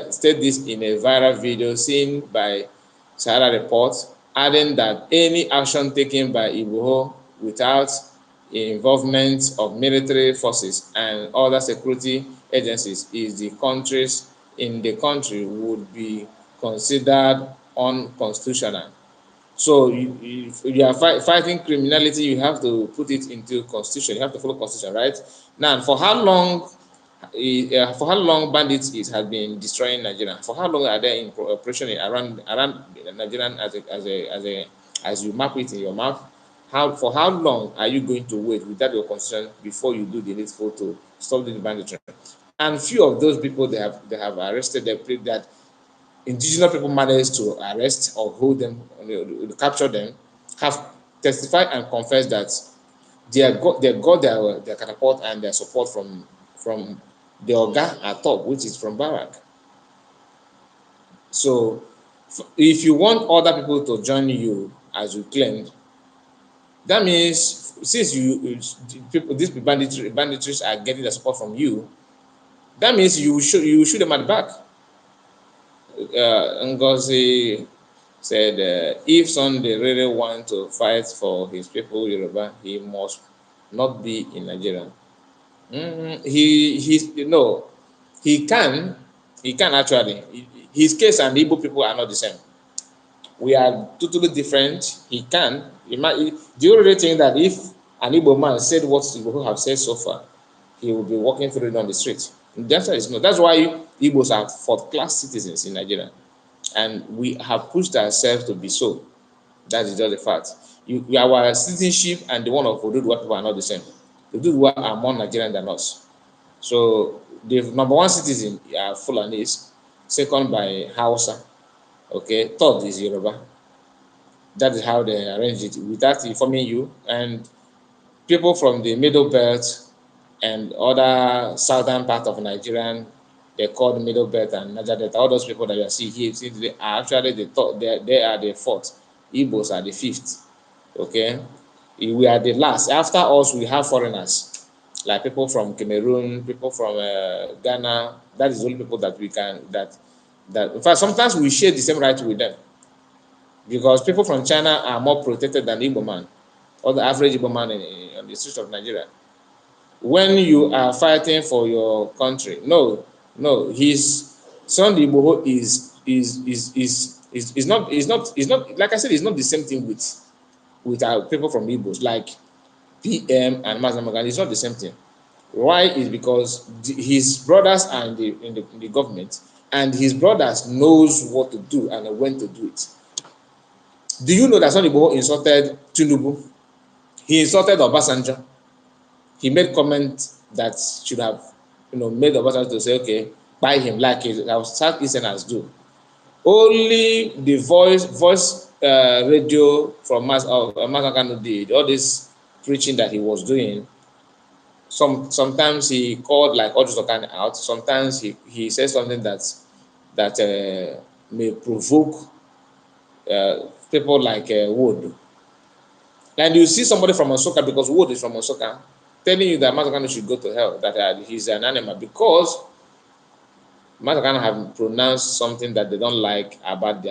this in a viral video seen by Sahara Reports, adding that any action taken by Igbohoy without involvement of military forces and other security agencies in the country would be considered unconstitutional. So if you are fighting criminality, you have to put it into constitution. You have to follow constitution, right? Now, for how long bandits has been destroying Nigeria? For how long are they in operation around Nigeria as you map it in your map? For how long are you going to wait without your constitution before you do the needful to stop the banditry? And few of those people they have arrested, they played that indigenous people managed to arrest or hold them, capture them, have testified and confessed that they got their catapult and their support from the Oga at top, which is from Barak. So if you want other people to join you, as you claimed, that means since people, these banditries are getting the support from you, that means you shoot them at the back. Ngozi said, if Sunday really want to fight for his people, Yoruba, he must not be in Nigeria. He can actually. His case and the Igbo people are not the same. We are totally different. He can. Do you really think that if an Igbo man said what Igbo have said so far, he will be walking through it on the street? The answer is no. That's why Igbos are fourth-class citizens in Nigeria, and we have pushed ourselves to be so. That is just the fact. Our citizenship and the one of Oduduwa people are not the same. The Oduduwa are more Nigerian than us. So the number one citizen are Fulanis, second by Hausa, okay, third is Yoruba. That is how they arrange it without informing you. And people from the middle belt and other southern part of Nigeria, they call the middle belt and Niger Delta. All those people that you see here, they are actually the third. They are the fourth. Igbos are the fifth. Okay, we are the last. After us, we have foreigners like people from Cameroon, people from Ghana. That is the only people that we can that. In fact, sometimes we share the same right with them, because people from China are more protected than the Igbo man or the average Igbo man on the streets of Nigeria. When you are fighting for your country, no, his son Igbohoy is not like I said, it's not the same thing with our people from Igbos like PM and Mazamagan. It's not the same thing. Why? Is because his brothers are in the government, and his brothers knows what to do and when to do it. Do you know that Sonny Igbohoy insulted Tinubu? He insulted Obasanjo. He made comments that should have, made Obasanjo to say, okay, buy him like our Southeasterners do. Only the voice radio from Mazakano did all this preaching that he was doing. Sometimes he called like Ojusokan out. Sometimes he said something that may provoke people like Wood. And you see somebody from Osoka, because Wood is from Osoka, telling you that Mazakano should go to hell, that he's an animal, because Mazakano have pronounced something that they don't like about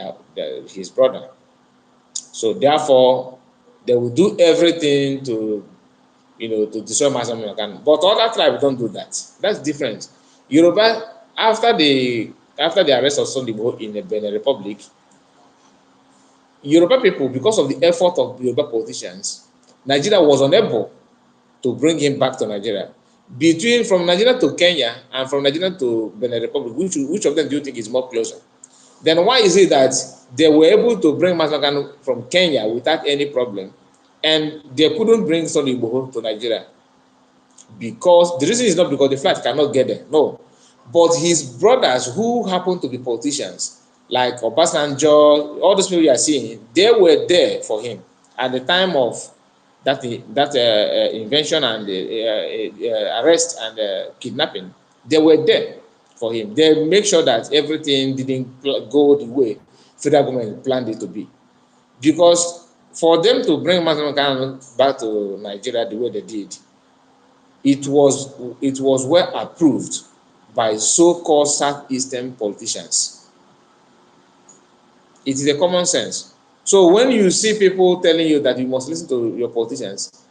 his brother. So therefore, they will do everything to destroy Mazakano. But other tribes don't do that. That's different. Yoruba, after the arrest of Sunday Igbohoy in the Benin Republic, Yoruba people, because of the effort of Yoruba politicians, Nigeria was unable to bring him back to Nigeria. From Nigeria to Kenya and from Nigeria to Benin Republic, which of them do you think is more closer? Then why is it that they were able to bring Mazakano from Kenya without any problem, and they couldn't bring Sunday Igbohoy to Nigeria? Because the reason is not because the flight cannot get there, no, but his brothers who happen to be politicians, like Obasanjo, all those people you are seeing, they were there for him at the time of that invention and arrest and kidnapping. They were there for him. They make sure that everything didn't go the way federal government planned it to be. Because for them to bring Mazakano back to Nigeria the way they did, it was well approved by so-called Southeastern politicians. It is a common sense. So when you see people telling you that you must listen to your politicians,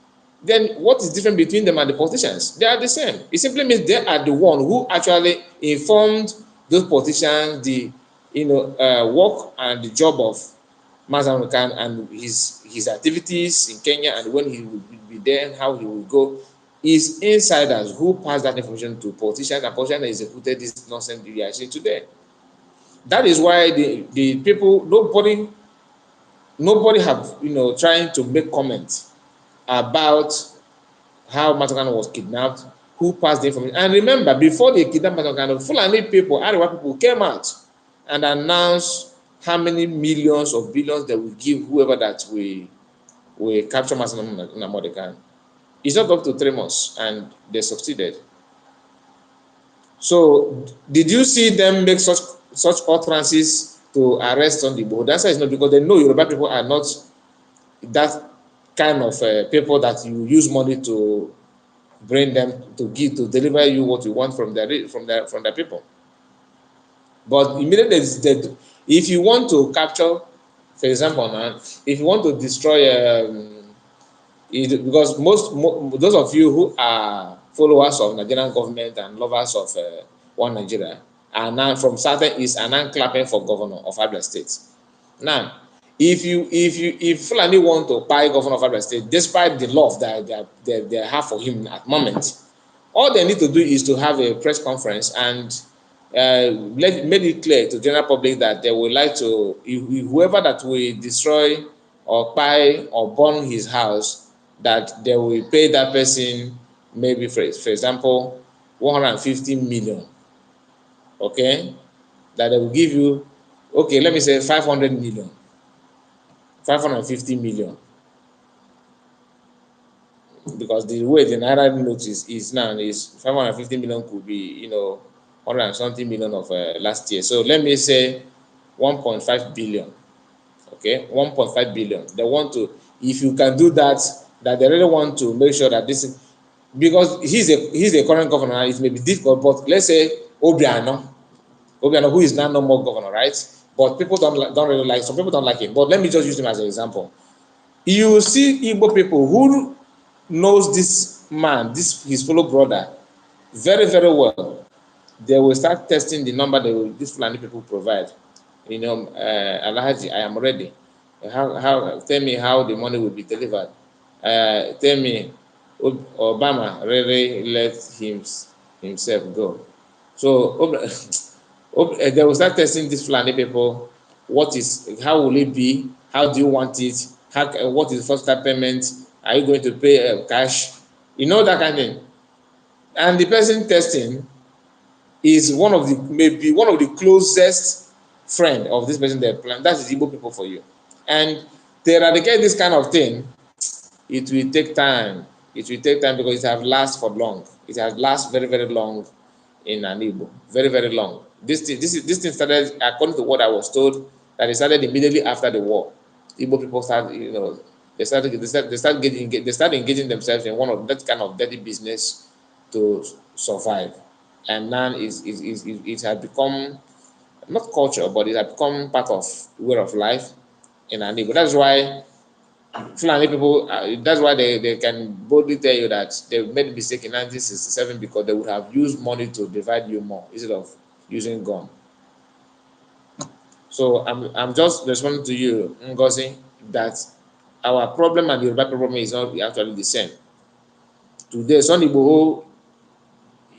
then what is different between them and the politicians? They are the same. It simply means they are the one who actually informed those politicians the work and the job of Mazakano and his activities in Kenya, and when he will be there, how he will go. Is insiders who pass that information to politicians, and politicians executed this nonsense we are seeing today. That is why the people, nobody have trying to make comments about how Mazakano was kidnapped, who passed the information. And remember, before they kidnapped Mazakano, Fulani people, Arewa people came out and announced how many millions or billions they will give whoever that we capture Mazakano in Mordecai. It's not up to 3 months, and they succeeded. So did you see them make such utterances to arrest on the board? The answer is no, because they know Yoruba people are not that kind of people that you use money to bring them to deliver you what you want from the people. But immediately if you want to capture, for example, now, if you want to destroy because those of you who are followers of Nigerian government and lovers of one Nigeria are now from Southeast and now clapping for governor of Abia State. Now, if Fulani want to buy governor of Abia State, despite the love that they have for him at the moment, all they need to do is to have a press conference and made it clear to the general public that they would like to, whoever that will destroy or buy or burn his house, that they will pay that person maybe for example 150 million, okay, that they will give you, okay, let me say 500 million, 550 million, because the way the naira note is now is 550 million could be 100 and something million of last year. So let me say 1.5 billion. Okay, 1.5 billion. They want to, if you can do that, that they really want to make sure that this, because he's a current governor, it may be difficult, but let's say Obiano, who is now no more governor, right? But people don't really like, some people don't like him. But let me just use him as an example. You see Igbo people who knows this man, his fellow brother, very, very well. They will start testing the number these Fulani people provide. Alhaji, I am ready. Tell me how the money will be delivered. Tell me, Obama really let himself go. So they will start testing these Fulani people. How will it be? How do you want it? What is the first time payment? Are you going to pay cash? That kind of thing. And the person testing is maybe one of the closest friend of this person they plan. That is Igbo people for you. And to eradicate this kind of thing, it will take time. It will take time because it has last for long. It has last very, very long in an Igbo. Very, very long. This thing started, according to what I was told, that it started immediately after the war. Igbo people they start engaging themselves in one of that kind of dirty business to survive. And now it has become not culture, but it has become part of way of life in an Igbo. That's why Fulani people, that's why they can boldly tell you that they made a mistake in 1967 because they would have used money to divide you more instead of using gun. So I'm just responding to you, Ngozi, that our problem and the Yoruba problem is not actually the same. Today, Sonny Igboho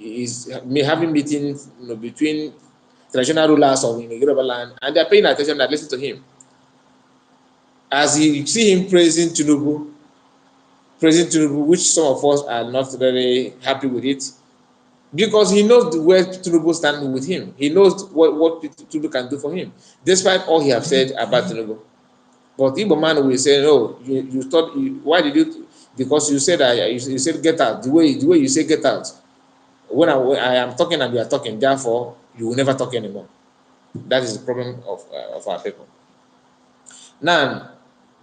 is having meetings between traditional rulers of Yoruba land, and they're paying attention and listen to him. As you see him praising Tinubu, which some of us are not very happy with it, because he knows where Tinubu stands with him. He knows what Tinubu can do for him, despite all he have said about Tinubu. But Igbo man will say, no, you thought, why did you, because you said you said get out, the way you say get out. When I am talking and you are talking, therefore you will never talk anymore. That is the problem of our people. Now,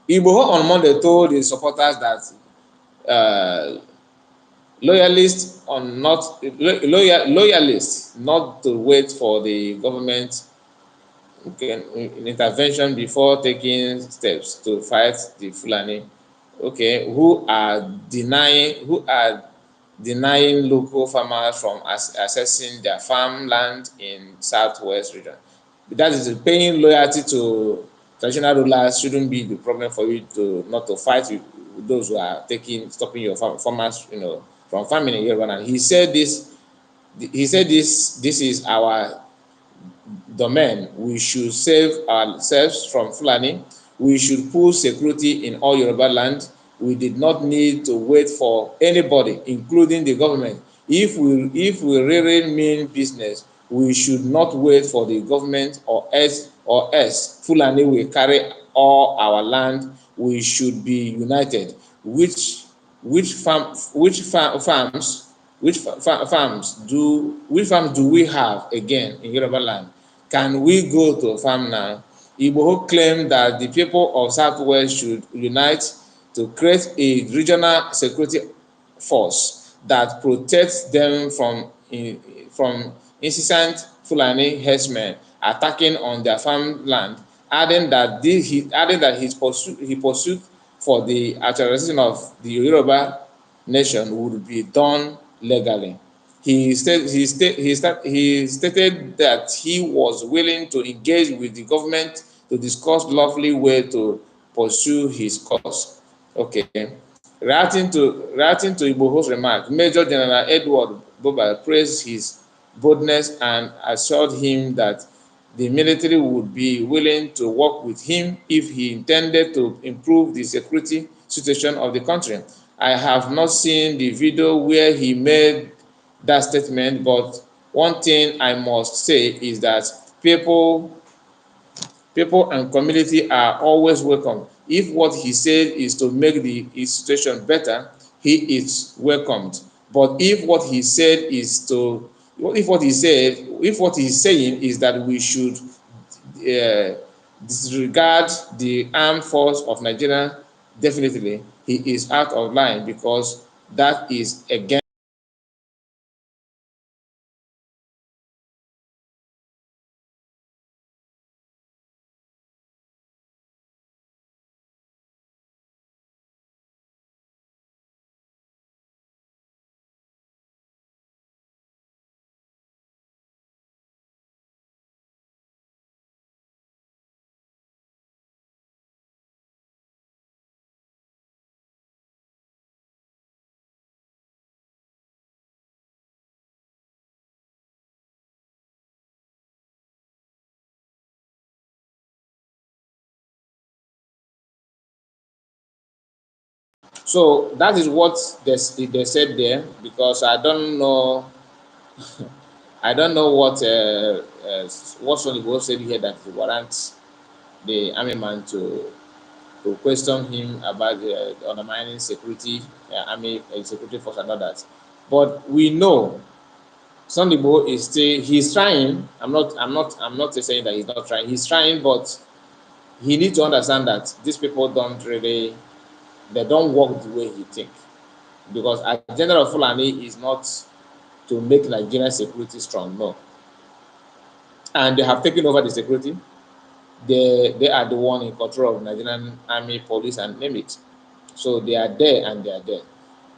Igboho on Monday told his supporters that loyalists not to wait for the government intervention before taking steps to fight the Fulani, who are denying local farmers from accessing their farmland in southwest region. That is, paying loyalty to traditional rulers shouldn't be the problem for you not to fight with those who are stopping your farmers, from farming in Yoruba land. He said this is our domain. We should save ourselves from Fulani. We should put security in all Yoruba land. We did not need to wait for anybody, including the government. If we really mean business, we should not wait for the government or else Fulani will carry all our land. We should be united. Which farms which farms do we have again in Yoruba land? Can we go to a farm now? Igbohoy claimed that the people of Southwest should unite to create a regional security force that protects them from incessant Fulani herdsmen attacking on their farmland, adding that his pursuit for the actualization of the Yoruba nation would be done legally. He stated that he was willing to engage with the government to discuss lawfully way to pursue his cause. Okay. Reacting to Igbohoy's remark, Major General Edward Buba praised his boldness and assured him that the military would be willing to work with him if he intended to improve the security situation of the country. I have not seen the video where he made that statement, but one thing I must say is that people and community are always welcome. If what he said is to make his situation better, he is welcomed. But if what he said is to if what he's saying is that we should disregard the armed force of Nigeria, definitely he is out of line, because that is against. So that is what they said there, because I don't know what Sonny said here that warrants the army man to question him about the undermining security, army security force and all that. But we know Sunday is he's trying. I'm not saying that he's not trying. He's trying, but he needs to understand that these people they don't work the way he think. Because a general Fulani is not to make Nigerian security strong, no. And they have taken over the security. They are the one in control of Nigerian army, police, and name it. So they are there and they are there.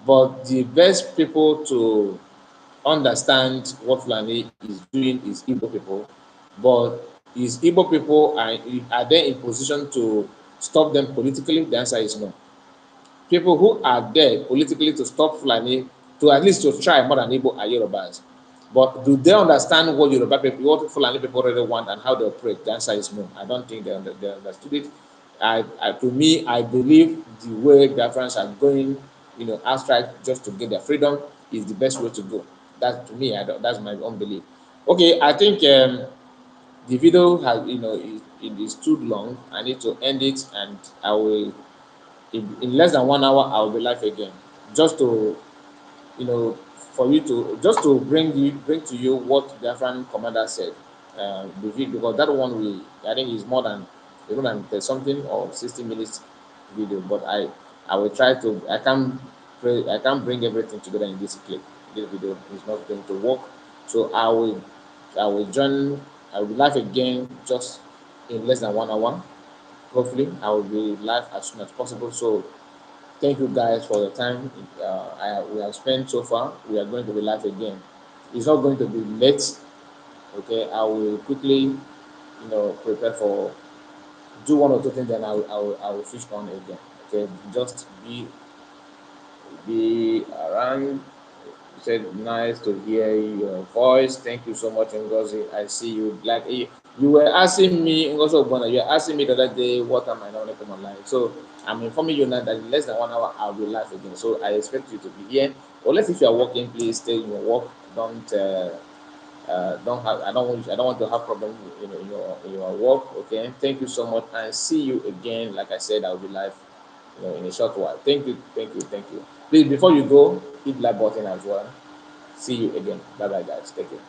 But the best people to understand what Fulani is doing is Igbo people. But is Igbo people are they in position to stop them politically? The answer is no. People who are there politically to stop Fulani, to at least to try more than Igbo, are Yorubas. But do they understand what Yoruba people, what Fulani people really want and how they operate? The answer is no. I don't think they understood it. To me, I believe the way Biafrans are going, outright just to get their freedom is the best way to go. That to me, that's my own belief. Okay, I think the video has, it is too long. I need to end it, and I will in less than 1 hour I will be live again, just to for you to just to bring to you what the Afghan commander said. Because that one I think is more than something or 60 minutes video. But I will try to. I can't bring everything together in this clip. This video is not going to work, so I will be live again just in less than 1 hour. Hopefully I will be live as soon as possible. So thank you guys for the time we have spent so far. We are going to be live again. It's not going to be late. Okay, I will quickly, prepare for do one or two things, then I will switch on again. Okay, just be around. You said nice to hear your voice. Thank you so much, Ngozi. I see you. Like you were asking me, Ngozi, you were asking me the other day what time I want to come online. So I'm informing you now that in less than 1 hour I'll be live again. So I expect you to be here. Unless if you are working, please stay in your work. I don't want to have problems in your work. Okay. Thank you so much, and see you again. Like I said, I'll be live in a short while. Thank you. Please, before you go, hit like button as well. See you again. Bye bye, guys. Take care.